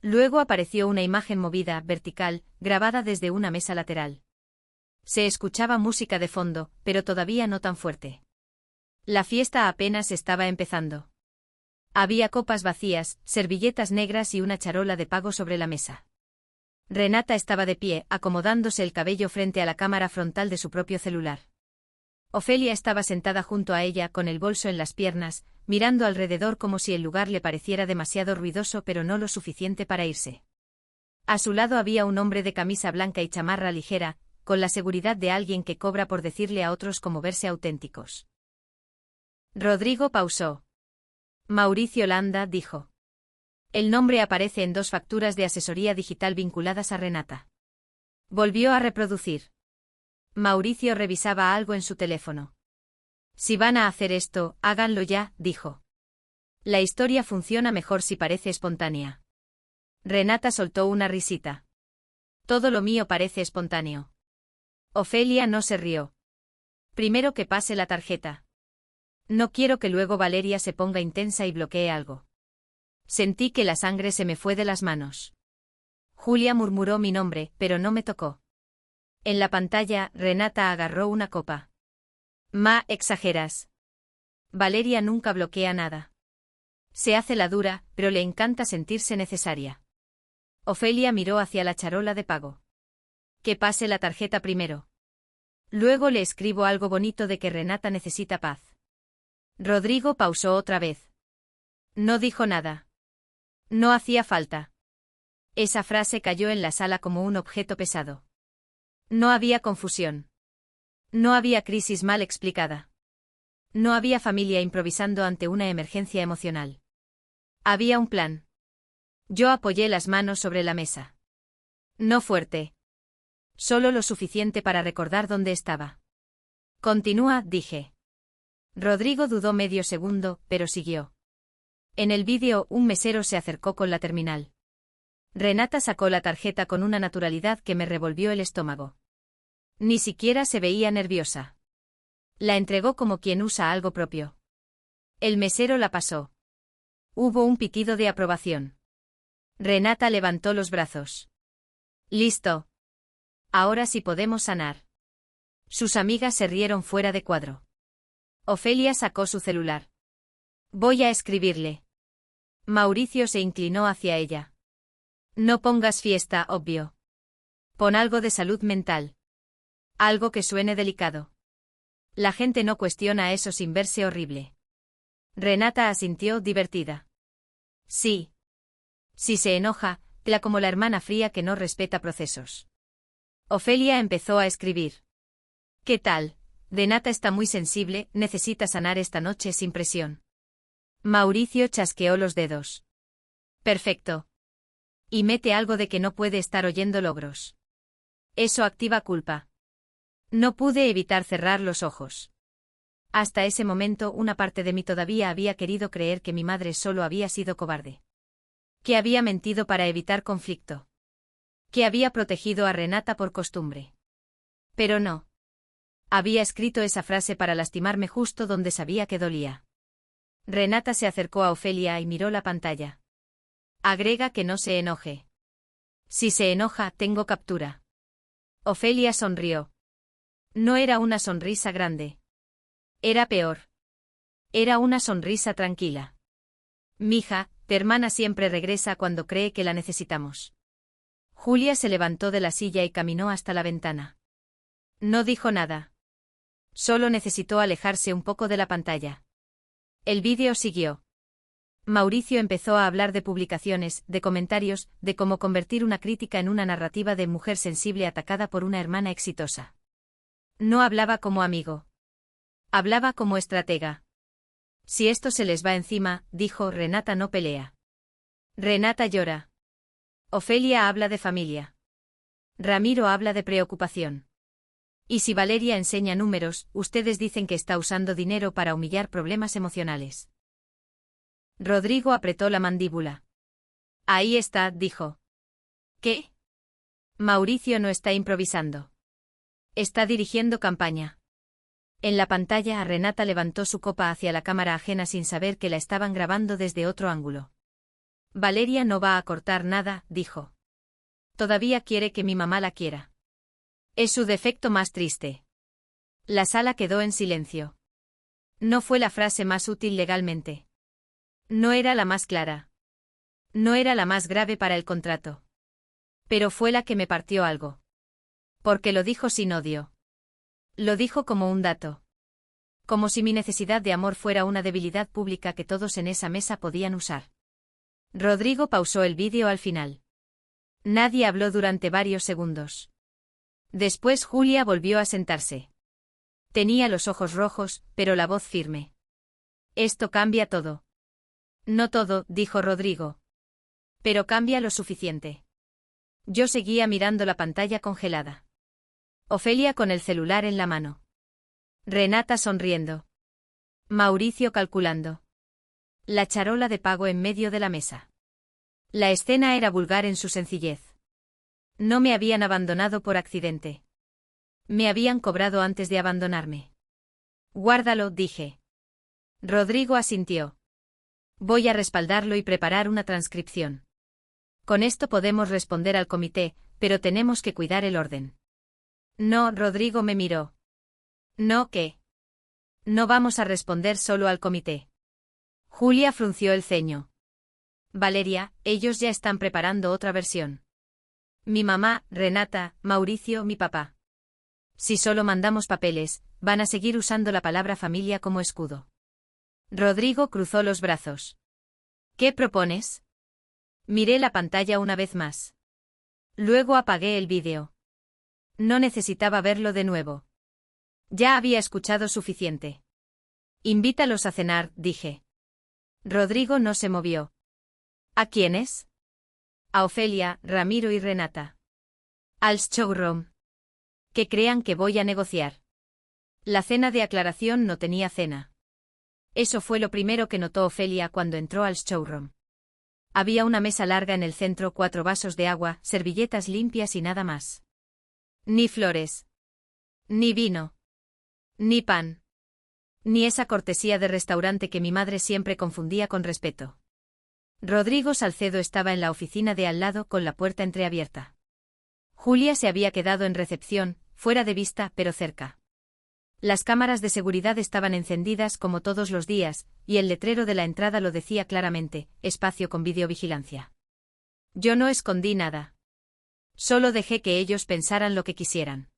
Luego apareció una imagen movida, vertical, grabada desde una mesa lateral. Se escuchaba música de fondo, pero todavía no tan fuerte. La fiesta apenas estaba empezando. Había copas vacías, servilletas negras y una charola de pago sobre la mesa. Renata estaba de pie, acomodándose el cabello frente a la cámara frontal de su propio celular. Ofelia estaba sentada junto a ella con el bolso en las piernas, mirando alrededor como si el lugar le pareciera demasiado ruidoso pero no lo suficiente para irse. A su lado había un hombre de camisa blanca y chamarra ligera, con la seguridad de alguien que cobra por decirle a otros cómo verse auténticos. Rodrigo pausó. Mauricio Landa dijo. El nombre aparece en 2 facturas de asesoría digital vinculadas a Renata. Volvió a reproducir. Mauricio revisaba algo en su teléfono. Si van a hacer esto, háganlo ya, dijo. La historia funciona mejor si parece espontánea. Renata soltó una risita. Todo lo mío parece espontáneo. Ofelia no se rió. Primero que pase la tarjeta. No quiero que luego Valeria se ponga intensa y bloquee algo. Sentí que la sangre se me fue de las manos. Julia murmuró mi nombre, pero no me tocó. En la pantalla, Renata agarró una copa. Ma, exageras. Valeria nunca bloquea nada. Se hace la dura, pero le encanta sentirse necesaria. Ofelia miró hacia la charola de pago. Que pase la tarjeta primero. Luego le escribo algo bonito de que Renata necesita paz. Rodrigo pausó otra vez. No dijo nada. No hacía falta. Esa frase cayó en la sala como un objeto pesado. No había confusión. No había crisis mal explicada. No había familia improvisando ante una emergencia emocional. Había un plan. Yo apoyé las manos sobre la mesa. No fuerte. Solo lo suficiente para recordar dónde estaba. Continúa, dije. Rodrigo dudó medio segundo, pero siguió. En el vídeo, un mesero se acercó con la terminal. Renata sacó la tarjeta con una naturalidad que me revolvió el estómago. Ni siquiera se veía nerviosa. La entregó como quien usa algo propio. El mesero la pasó. Hubo un pitido de aprobación. Renata levantó los brazos. Listo. Ahora sí podemos sanar. Sus amigas se rieron fuera de cuadro. Ofelia sacó su celular. Voy a escribirle. Mauricio se inclinó hacia ella. No pongas fiesta, obvio. Pon algo de salud mental. Algo que suene delicado. La gente no cuestiona eso sin verse horrible. Renata asintió, divertida. Sí. Si se enoja, tela como la hermana fría que no respeta procesos. Ofelia empezó a escribir. ¿Qué tal? Renata está muy sensible, necesita sanar esta noche sin presión. Mauricio chasqueó los dedos. Perfecto. Y mete algo de que no puede estar oyendo logros. Eso activa culpa. No pude evitar cerrar los ojos. Hasta ese momento una parte de mí todavía había querido creer que mi madre solo había sido cobarde. Que había mentido para evitar conflicto. Que había protegido a Renata por costumbre. Pero no. Había escrito esa frase para lastimarme justo donde sabía que dolía. Renata se acercó a Ofelia y miró la pantalla. Agrega que no se enoje. Si se enoja, tengo captura. Ofelia sonrió. No era una sonrisa grande. Era peor. Era una sonrisa tranquila. Mija, tu hermana siempre regresa cuando cree que la necesitamos. Julia se levantó de la silla y caminó hasta la ventana. No dijo nada. Solo necesitó alejarse un poco de la pantalla. El vídeo siguió. Mauricio empezó a hablar de publicaciones, de comentarios, de cómo convertir una crítica en una narrativa de mujer sensible atacada por una hermana exitosa. No hablaba como amigo. Hablaba como estratega. Si esto se les va encima, dijo, Renata no pelea. Renata llora. Ofelia habla de familia. Ramiro habla de preocupación. Y si Valeria enseña números, ustedes dicen que está usando dinero para humillar problemas emocionales. Rodrigo apretó la mandíbula. Ahí está, dijo. ¿Qué? Mauricio no está improvisando. Está dirigiendo campaña. En la pantalla, Renata levantó su copa hacia la cámara ajena sin saber que la estaban grabando desde otro ángulo. Valeria no va a cortar nada, dijo. Todavía quiere que mi mamá la quiera. Es su defecto más triste. La sala quedó en silencio. No fue la frase más útil legalmente. No era la más clara. No era la más grave para el contrato. Pero fue la que me partió algo. Porque lo dijo sin odio. Lo dijo como un dato. Como si mi necesidad de amor fuera una debilidad pública que todos en esa mesa podían usar. Rodrigo pausó el vídeo al final. Nadie habló durante varios segundos. Después Julia volvió a sentarse. Tenía los ojos rojos, pero la voz firme. Esto cambia todo. No todo, dijo Rodrigo. Pero cambia lo suficiente. Yo seguía mirando la pantalla congelada. Ofelia con el celular en la mano. Renata sonriendo. Mauricio calculando. La charola de pago en medio de la mesa. La escena era vulgar en su sencillez. No me habían abandonado por accidente. Me habían cobrado antes de abandonarme. Guárdalo, dije. Rodrigo asintió. Voy a respaldarlo y preparar una transcripción. Con esto podemos responder al comité, pero tenemos que cuidar el orden. No, Rodrigo me miró. ¿No qué? No vamos a responder solo al comité. Julia frunció el ceño. Valeria, ellos ya están preparando otra versión. Mi mamá, Renata, Mauricio, mi papá. Si solo mandamos papeles, van a seguir usando la palabra familia como escudo. Rodrigo cruzó los brazos. ¿Qué propones? Miré la pantalla una vez más. Luego apagué el vídeo. No necesitaba verlo de nuevo. Ya había escuchado suficiente. Invítalos a cenar, dije. Rodrigo no se movió. ¿A quiénes? A Ofelia, Ramiro y Renata. Al showroom. Que crean que voy a negociar. La cena de aclaración no tenía cena. Eso fue lo primero que notó Ofelia cuando entró al showroom. Había una mesa larga en el centro, 4 vasos de agua, servilletas limpias y nada más. Ni flores. Ni vino. Ni pan. Ni esa cortesía de restaurante que mi madre siempre confundía con respeto. Rodrigo Salcedo estaba en la oficina de al lado con la puerta entreabierta. Julia se había quedado en recepción, fuera de vista pero cerca. Las cámaras de seguridad estaban encendidas como todos los días, y el letrero de la entrada lo decía claramente, espacio con videovigilancia. Yo no escondí nada. Solo dejé que ellos pensaran lo que quisieran.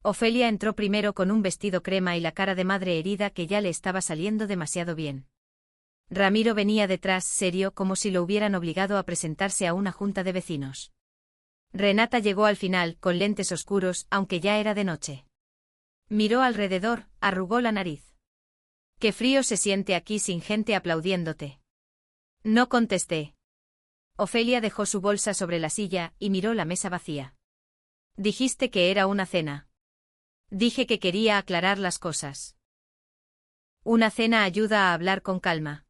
Ofelia entró primero con un vestido crema y la cara de madre herida que ya le estaba saliendo demasiado bien. Ramiro venía detrás, serio, como si lo hubieran obligado a presentarse a una junta de vecinos. Renata llegó al final, con lentes oscuros, aunque ya era de noche. Miró alrededor, arrugó la nariz. Qué frío se siente aquí sin gente aplaudiéndote. No contesté. Ofelia dejó su bolsa sobre la silla y miró la mesa vacía. Dijiste que era una cena. Dije que quería aclarar las cosas. Una cena ayuda a hablar con calma.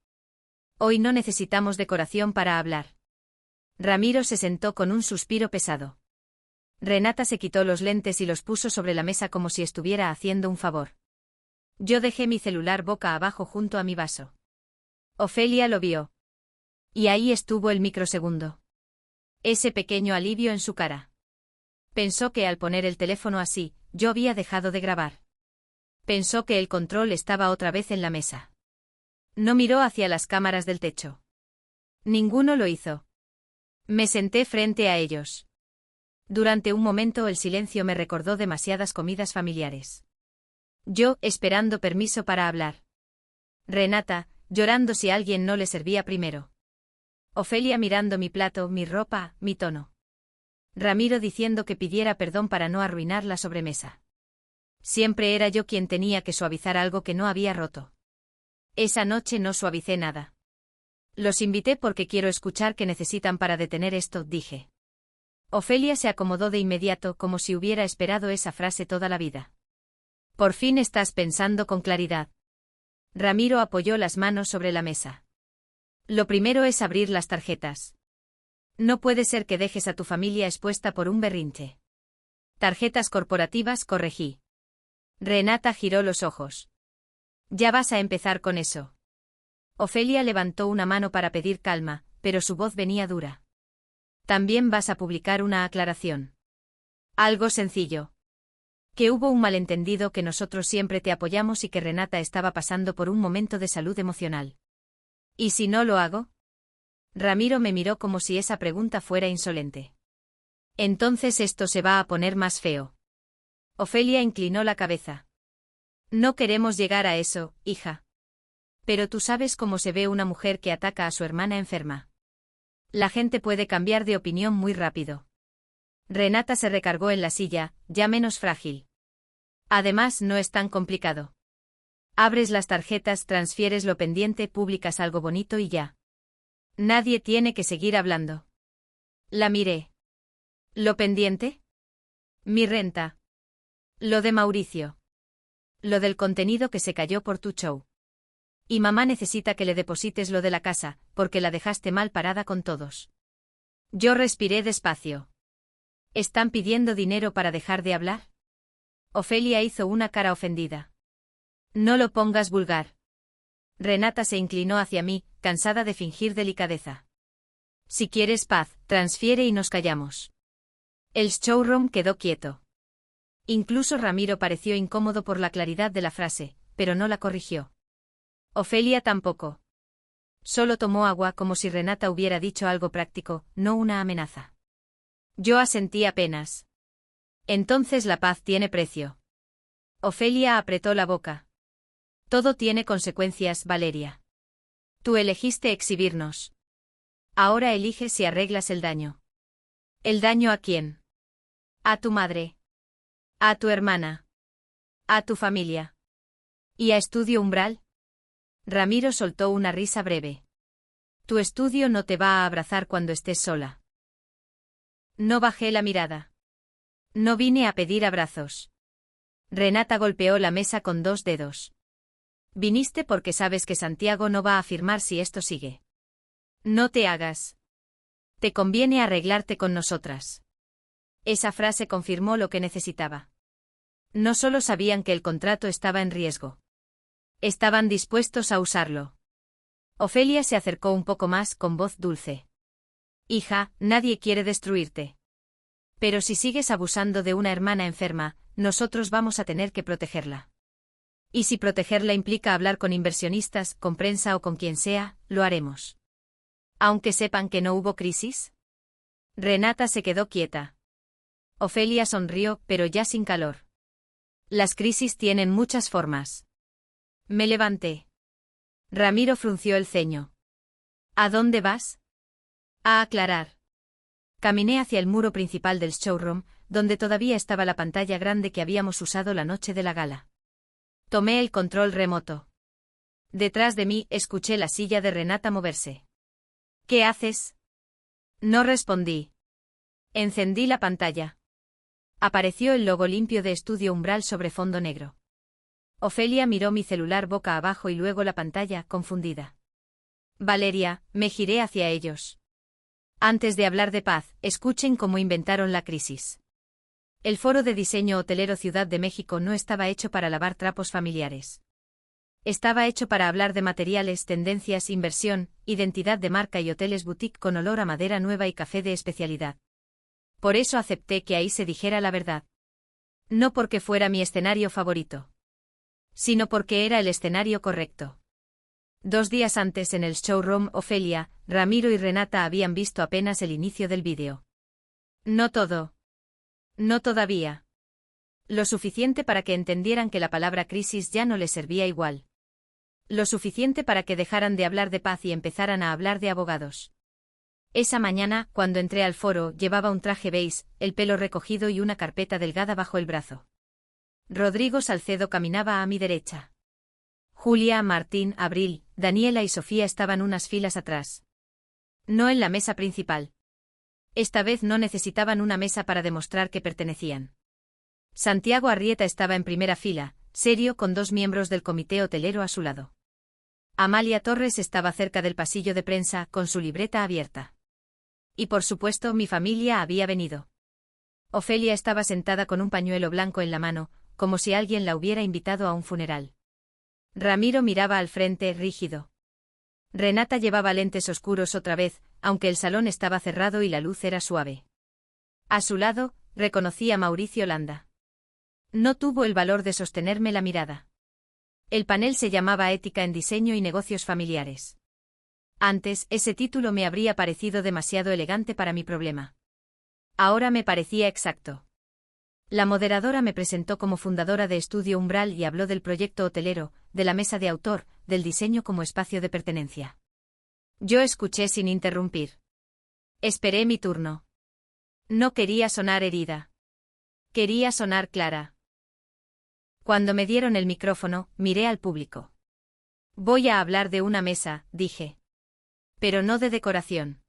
Hoy no necesitamos decoración para hablar. Ramiro se sentó con un suspiro pesado. Renata se quitó los lentes y los puso sobre la mesa como si estuviera haciendo un favor. Yo dejé mi celular boca abajo junto a mi vaso. Ofelia lo vio. Y ahí estuvo el microsegundo. Ese pequeño alivio en su cara. Pensó que al poner el teléfono así, yo había dejado de grabar. Pensó que el control estaba otra vez en la mesa. No miró hacia las cámaras del techo. Ninguno lo hizo. Me senté frente a ellos. Durante un momento el silencio me recordó demasiadas comidas familiares. Yo, esperando permiso para hablar. Renata, llorando si alguien no le servía primero. Ofelia mirando mi plato, mi ropa, mi tono. Ramiro diciendo que pidiera perdón para no arruinar la sobremesa. Siempre era yo quien tenía que suavizar algo que no había roto. Esa noche no suavicé nada. Los invité porque quiero escuchar qué necesitan para detener esto, dije. Ofelia se acomodó de inmediato como si hubiera esperado esa frase toda la vida. Por fin estás pensando con claridad. Ramiro apoyó las manos sobre la mesa. Lo primero es abrir las tarjetas. No puede ser que dejes a tu familia expuesta por un berrinche. Tarjetas corporativas, corregí. Renata giró los ojos. Ya vas a empezar con eso. Ofelia levantó una mano para pedir calma, pero su voz venía dura. También vas a publicar una aclaración. Algo sencillo. Que hubo un malentendido, que nosotros siempre te apoyamos y que Renata estaba pasando por un momento de salud emocional. ¿Y si no lo hago? Ramiro me miró como si esa pregunta fuera insolente. Entonces esto se va a poner más feo. Ofelia inclinó la cabeza. No queremos llegar a eso, hija. Pero tú sabes cómo se ve una mujer que ataca a su hermana enferma. La gente puede cambiar de opinión muy rápido. Renata se recargó en la silla, ya menos frágil. Además, no es tan complicado. Abres las tarjetas, transfieres lo pendiente, publicas algo bonito y ya. Nadie tiene que seguir hablando. La miré. ¿Lo pendiente? Mi renta. Lo de Mauricio. Lo del contenido que se cayó por tu show. Y mamá necesita que le deposites lo de la casa, porque la dejaste mal parada con todos. Yo respiré despacio. ¿Están pidiendo dinero para dejar de hablar? Ofelia hizo una cara ofendida. No lo pongas vulgar. Renata se inclinó hacia mí, cansada de fingir delicadeza. Si quieres paz, transfiere y nos callamos. El showroom quedó quieto. Incluso Ramiro pareció incómodo por la claridad de la frase, pero no la corrigió. Ofelia tampoco. Solo tomó agua como si Renata hubiera dicho algo práctico, no una amenaza. Yo asentí apenas. Entonces la paz tiene precio. Ofelia apretó la boca. Todo tiene consecuencias, Valeria. Tú elegiste exhibirnos. Ahora elige si arreglas el daño. ¿El daño a quién? A tu madre. A tu hermana. A tu familia. ¿Y a Estudio Umbral? Ramiro soltó una risa breve. Tu estudio no te va a abrazar cuando estés sola. No bajé la mirada. No vine a pedir abrazos. Renata golpeó la mesa con 2 dedos. Viniste porque sabes que Santiago no va a firmar si esto sigue. No te hagas. Te conviene arreglarte con nosotras. Esa frase confirmó lo que necesitaba. No solo sabían que el contrato estaba en riesgo. Estaban dispuestos a usarlo. Ofelia se acercó un poco más con voz dulce. Hija, nadie quiere destruirte. Pero si sigues abusando de una hermana enferma, nosotros vamos a tener que protegerla. Y si protegerla implica hablar con inversionistas, con prensa o con quien sea, lo haremos. Aunque sepan que no hubo crisis. Renata se quedó quieta. Ofelia sonrió, pero ya sin calor. Las crisis tienen muchas formas. Me levanté. Ramiro frunció el ceño. ¿A dónde vas? A aclarar. Caminé hacia el muro principal del showroom, donde todavía estaba la pantalla grande que habíamos usado la noche de la gala. Tomé el control remoto. Detrás de mí escuché la silla de Renata moverse. ¿Qué haces? No respondí. Encendí la pantalla. Apareció el logo limpio de Estudio Umbral sobre fondo negro. Ofelia miró mi celular boca abajo y luego la pantalla, confundida. Valeria, me giré hacia ellos. Antes de hablar de paz, escuchen cómo inventaron la crisis. El Foro de Diseño Hotelero Ciudad de México no estaba hecho para lavar trapos familiares. Estaba hecho para hablar de materiales, tendencias, inversión, identidad de marca y hoteles boutique con olor a madera nueva y café de especialidad. Por eso acepté que ahí se dijera la verdad. No porque fuera mi escenario favorito, sino porque era el escenario correcto. 2 días antes en el showroom, Ofelia, Ramiro y Renata habían visto apenas el inicio del vídeo. No todo. No todavía. Lo suficiente para que entendieran que la palabra crisis ya no les servía igual. Lo suficiente para que dejaran de hablar de paz y empezaran a hablar de abogados. Esa mañana, cuando entré al foro, llevaba un traje beige, el pelo recogido y una carpeta delgada bajo el brazo. Rodrigo Salcedo caminaba a mi derecha. Julia, Martín, Abril, Daniela y Sofía estaban unas filas atrás. No en la mesa principal. Esta vez no necesitaban una mesa para demostrar que pertenecían. Santiago Arrieta estaba en primera fila, serio, con 2 miembros del comité hotelero a su lado. Amalia Torres estaba cerca del pasillo de prensa, con su libreta abierta. Y por supuesto mi familia había venido. Ofelia estaba sentada con un pañuelo blanco en la mano, como si alguien la hubiera invitado a un funeral. Ramiro miraba al frente, rígido. Renata llevaba lentes oscuros otra vez, aunque el salón estaba cerrado y la luz era suave. A su lado, reconocí a Mauricio Landa. No tuvo el valor de sostenerme la mirada. El panel se llamaba Ética en Diseño y Negocios Familiares. Antes, ese título me habría parecido demasiado elegante para mi problema. Ahora me parecía exacto. La moderadora me presentó como fundadora de Estudio Umbral y habló del proyecto hotelero, de la mesa de autor, del diseño como espacio de pertenencia. Yo escuché sin interrumpir. Esperé mi turno. No quería sonar herida. Quería sonar clara. Cuando me dieron el micrófono, miré al público. Voy a hablar de una mesa, dije. Pero no de decoración.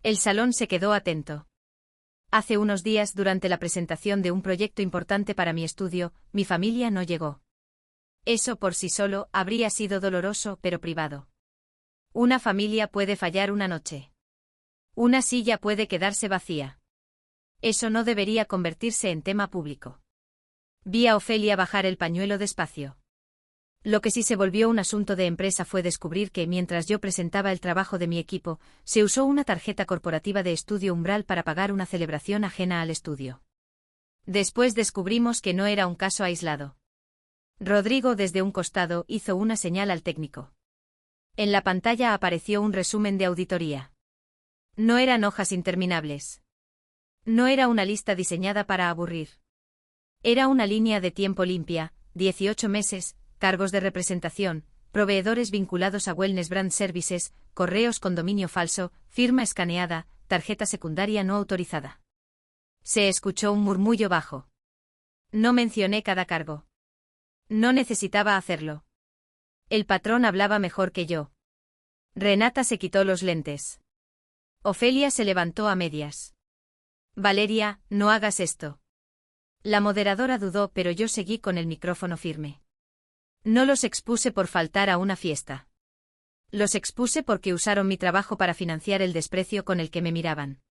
El salón se quedó atento. Hace unos días, durante la presentación de un proyecto importante para mi estudio, mi familia no llegó. Eso por sí solo habría sido doloroso, pero privado. Una familia puede fallar una noche. Una silla puede quedarse vacía. Eso no debería convertirse en tema público. Vi a Ofelia bajar el pañuelo despacio. Lo que sí se volvió un asunto de empresa fue descubrir que, mientras yo presentaba el trabajo de mi equipo, se usó una tarjeta corporativa de Estudio Umbral para pagar una celebración ajena al estudio. Después descubrimos que no era un caso aislado. Rodrigo desde un costado hizo una señal al técnico. En la pantalla apareció un resumen de auditoría. No eran hojas interminables. No era una lista diseñada para aburrir. Era una línea de tiempo limpia, 18 meses, cargos de representación, proveedores vinculados a Wellness Brand Services, correos con dominio falso, firma escaneada, tarjeta secundaria no autorizada. Se escuchó un murmullo bajo. No mencioné cada cargo. No necesitaba hacerlo. El patrón hablaba mejor que yo. Renata se quitó los lentes. Ofelia se levantó a medias. Valeria, no hagas esto. La moderadora dudó, pero yo seguí con el micrófono firme. No los expuse por faltar a una fiesta. Los expuse porque usaron mi trabajo para financiar el desprecio con el que me miraban.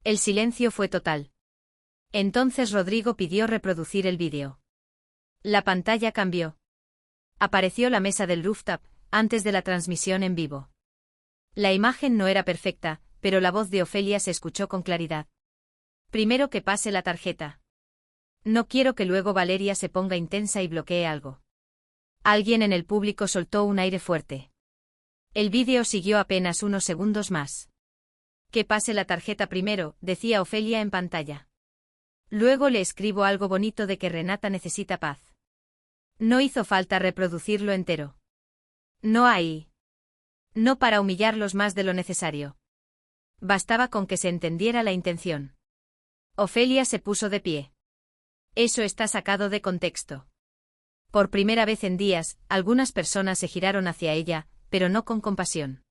El silencio fue total. Entonces Rodrigo pidió reproducir el vídeo. La pantalla cambió. Apareció la mesa del rooftop, antes de la transmisión en vivo. La imagen no era perfecta, pero la voz de Ofelia se escuchó con claridad. Primero que pase la tarjeta. No quiero que luego Valeria se ponga intensa y bloquee algo. Alguien en el público soltó un aire fuerte. El vídeo siguió apenas unos segundos más. Que pase la tarjeta primero, decía Ofelia en pantalla. Luego le escribo algo bonito de que Renata necesita paz. No hizo falta reproducirlo entero. No hay. No para humillarlos más de lo necesario. Bastaba con que se entendiera la intención. Ofelia se puso de pie. Eso está sacado de contexto. Por primera vez en días, algunas personas se giraron hacia ella, pero no con compasión.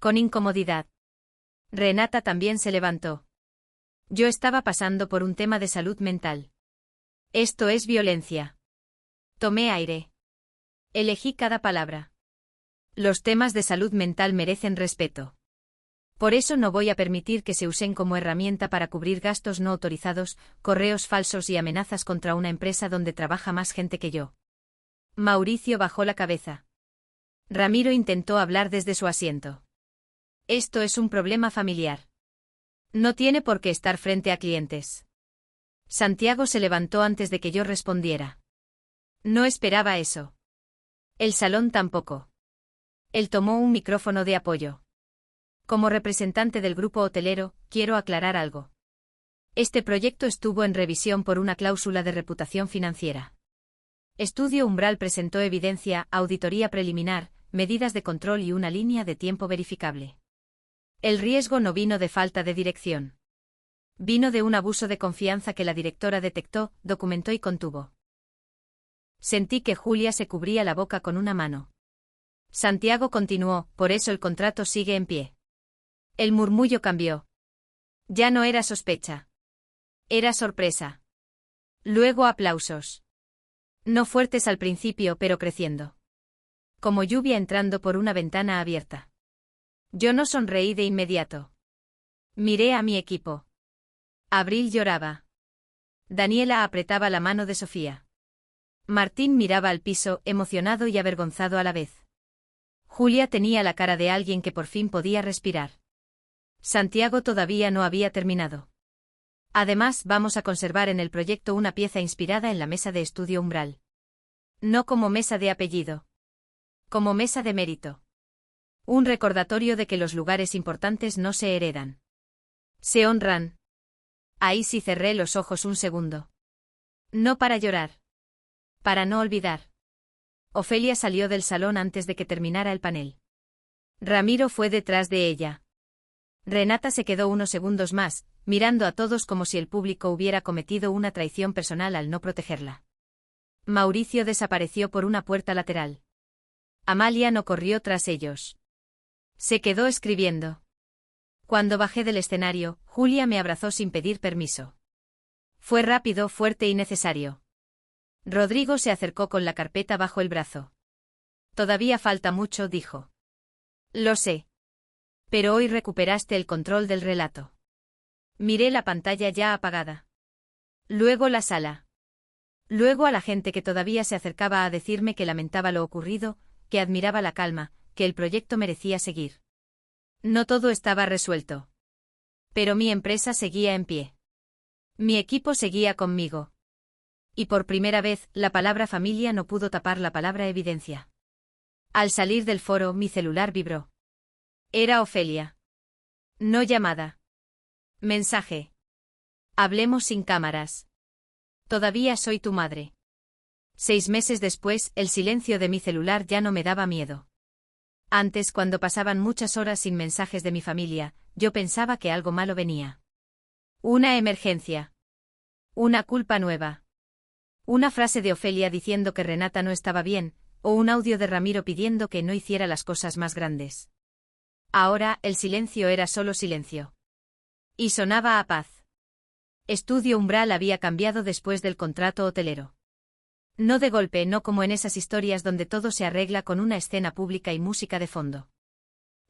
Con incomodidad. Renata también se levantó. Yo estaba pasando por un tema de salud mental. Esto es violencia. Tomé aire. Elegí cada palabra. Los temas de salud mental merecen respeto. Por eso no voy a permitir que se usen como herramienta para cubrir gastos no autorizados, correos falsos y amenazas contra una empresa donde trabaja más gente que yo. Mauricio bajó la cabeza. Ramiro intentó hablar desde su asiento. Esto es un problema familiar. No tiene por qué estar frente a clientes. Santiago se levantó antes de que yo respondiera. No esperaba eso. El salón tampoco. Él tomó un micrófono de apoyo. Como representante del grupo hotelero, quiero aclarar algo. Este proyecto estuvo en revisión por una cláusula de reputación financiera. Estudio Umbral presentó evidencia, auditoría preliminar, medidas de control y una línea de tiempo verificable. El riesgo no vino de falta de dirección. Vino de un abuso de confianza que la directora detectó, documentó y contuvo. Sentí que Julia se cubría la boca con una mano. Santiago continuó, por eso el contrato sigue en pie. El murmullo cambió. Ya no era sospecha. Era sorpresa. Luego aplausos. No fuertes al principio, pero creciendo. Como lluvia entrando por una ventana abierta. Yo no sonreí de inmediato. Miré a mi equipo. Abril lloraba. Daniela apretaba la mano de Sofía. Martín miraba al piso, emocionado y avergonzado a la vez. Julia tenía la cara de alguien que por fin podía respirar. Santiago todavía no había terminado. Además, vamos a conservar en el proyecto una pieza inspirada en la mesa de estudio Umbral. No como mesa de apellido. Como mesa de mérito. Un recordatorio de que los lugares importantes no se heredan. Se honran. Ahí sí cerré los ojos un segundo. No para llorar. Para no olvidar. Ofelia salió del salón antes de que terminara el panel. Ramiro fue detrás de ella. Renata se quedó unos segundos más, mirando a todos como si el público hubiera cometido una traición personal al no protegerla. Mauricio desapareció por una puerta lateral. Amalia no corrió tras ellos. Se quedó escribiendo. Cuando bajé del escenario, Julia me abrazó sin pedir permiso. Fue rápido, fuerte y necesario. Rodrigo se acercó con la carpeta bajo el brazo. Todavía falta mucho, dijo. Lo sé. Pero hoy recuperaste el control del relato. Miré la pantalla ya apagada. Luego la sala. Luego a la gente que todavía se acercaba a decirme que lamentaba lo ocurrido, que admiraba la calma, que el proyecto merecía seguir. No todo estaba resuelto. Pero mi empresa seguía en pie. Mi equipo seguía conmigo. Y por primera vez, la palabra familia no pudo tapar la palabra evidencia. Al salir del foro, mi celular vibró. Era Ofelia. No llamada. Mensaje. Hablemos sin cámaras. Todavía soy tu madre. 6 meses después, el silencio de mi celular ya no me daba miedo. Antes, cuando pasaban muchas horas sin mensajes de mi familia, yo pensaba que algo malo venía. Una emergencia. Una culpa nueva. Una frase de Ofelia diciendo que Renata no estaba bien, o un audio de Ramiro pidiendo que no hiciera las cosas más grandes. Ahora, el silencio era solo silencio. Y sonaba a paz. Estudio Umbral había cambiado después del contrato hotelero. No de golpe, no como en esas historias donde todo se arregla con una escena pública y música de fondo.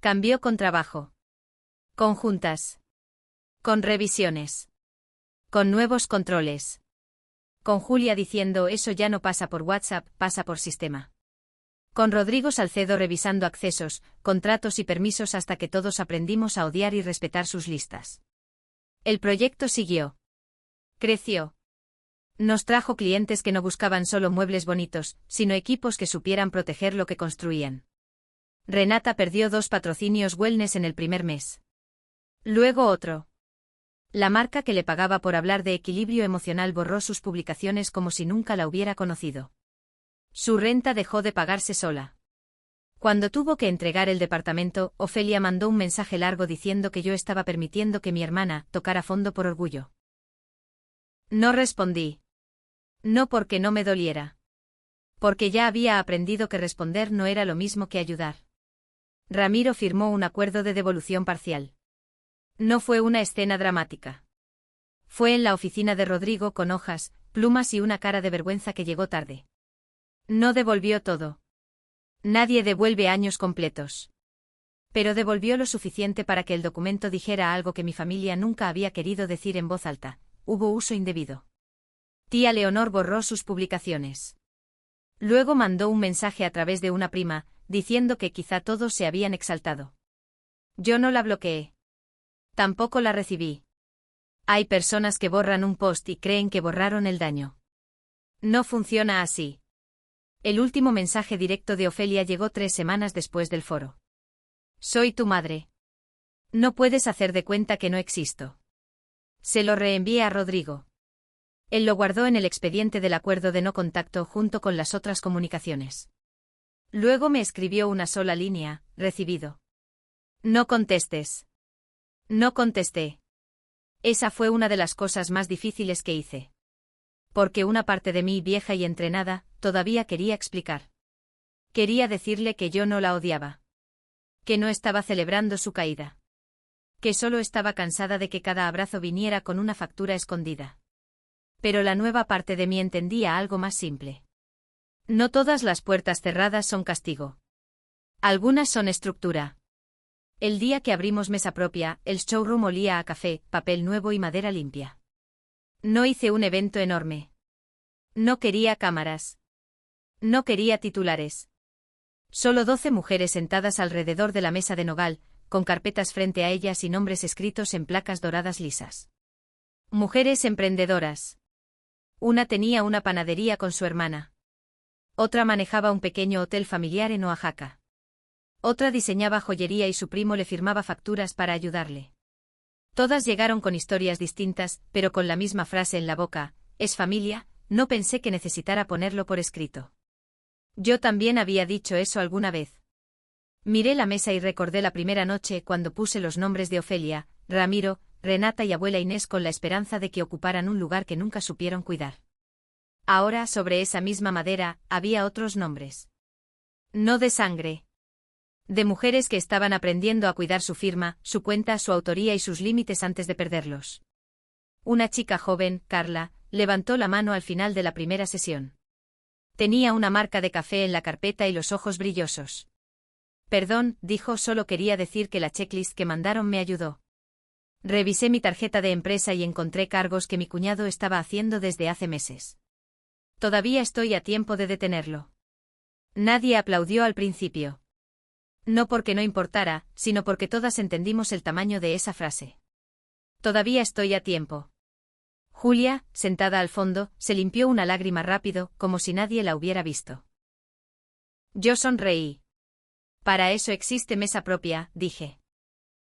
Cambió con trabajo. Con juntas. Con revisiones. Con nuevos controles. Con Julia diciendo eso ya no pasa por WhatsApp, pasa por sistema. Con Rodrigo Salcedo revisando accesos, contratos y permisos hasta que todos aprendimos a odiar y respetar sus listas. El proyecto siguió. Creció. Nos trajo clientes que no buscaban solo muebles bonitos, sino equipos que supieran proteger lo que construían. Renata perdió 2 patrocinios wellness en el primer mes. Luego otro. La marca que le pagaba por hablar de equilibrio emocional borró sus publicaciones como si nunca la hubiera conocido. Su renta dejó de pagarse sola. Cuando tuvo que entregar el departamento, Ofelia mandó un mensaje largo diciendo que yo estaba permitiendo que mi hermana tocara fondo por orgullo. No respondí. No porque no me doliera. Porque ya había aprendido que responder no era lo mismo que ayudar. Ramiro firmó un acuerdo de devolución parcial. No fue una escena dramática. Fue en la oficina de Rodrigo con hojas, plumas y una cara de vergüenza que llegó tarde. No devolvió todo. Nadie devuelve años completos. Pero devolvió lo suficiente para que el documento dijera algo que mi familia nunca había querido decir en voz alta: hubo uso indebido. Tía Leonor borró sus publicaciones. Luego mandó un mensaje a través de una prima, diciendo que quizá todos se habían exaltado. Yo no la bloqueé. Tampoco la recibí. Hay personas que borran un post y creen que borraron el daño. No funciona así. El último mensaje directo de Ofelia llegó 3 semanas después del foro. Soy tu madre. No puedes hacer de cuenta que no existo. Se lo reenvié a Rodrigo. Él lo guardó en el expediente del acuerdo de no contacto junto con las otras comunicaciones. Luego me escribió una sola línea: recibido. No contestes. No contesté. Esa fue una de las cosas más difíciles que hice. Porque una parte de mí, vieja y entrenada, todavía quería explicar. Quería decirle que yo no la odiaba. Que no estaba celebrando su caída. Que solo estaba cansada de que cada abrazo viniera con una factura escondida. Pero la nueva parte de mí entendía algo más simple. No todas las puertas cerradas son castigo. Algunas son estructura. El día que abrimos mesa propia, el showroom olía a café, papel nuevo y madera limpia. No hice un evento enorme. No quería cámaras. No quería titulares. Solo 12 mujeres sentadas alrededor de la mesa de nogal, con carpetas frente a ellas y nombres escritos en placas doradas lisas. Mujeres emprendedoras. Una tenía una panadería con su hermana. Otra manejaba un pequeño hotel familiar en Oaxaca. Otra diseñaba joyería y su primo le firmaba facturas para ayudarle. Todas llegaron con historias distintas, pero con la misma frase en la boca: es familia. No pensé que necesitara ponerlo por escrito. Yo también había dicho eso alguna vez. Miré la mesa y recordé la primera noche cuando puse los nombres de Ofelia, Ramiro, Renata y abuela Inés con la esperanza de que ocuparan un lugar que nunca supieron cuidar. Ahora, sobre esa misma madera, había otros nombres. No de sangre. De mujeres que estaban aprendiendo a cuidar su firma, su cuenta, su autoría y sus límites antes de perderlos. Una chica joven, Carla, levantó la mano al final de la primera sesión. Tenía una marca de café en la carpeta y los ojos brillosos. Perdón, dijo, solo quería decir que la checklist que mandaron me ayudó. Revisé mi tarjeta de empresa y encontré cargos que mi cuñado estaba haciendo desde hace meses. Todavía estoy a tiempo de detenerlo. Nadie aplaudió al principio. No porque no importara, sino porque todas entendimos el tamaño de esa frase. Todavía estoy a tiempo. Julia, sentada al fondo, se limpió una lágrima rápido, como si nadie la hubiera visto. Yo sonreí. Para eso existe mesa propia, dije.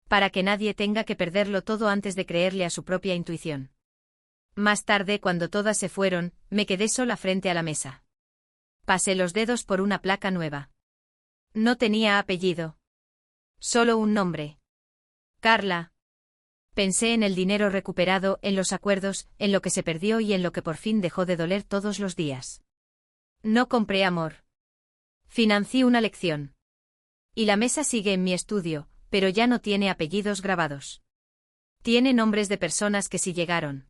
Para que nadie tenga que perderlo todo antes de creerle a su propia intuición. Más tarde, cuando todas se fueron, me quedé sola frente a la mesa. Pasé los dedos por una placa nueva. No tenía apellido. Solo un nombre. Carla. Pensé en el dinero recuperado, en los acuerdos, en lo que se perdió y en lo que por fin dejó de doler todos los días. No compré amor. Financié una lección. Y la mesa sigue en mi estudio, pero ya no tiene apellidos grabados. Tiene nombres de personas que sí llegaron.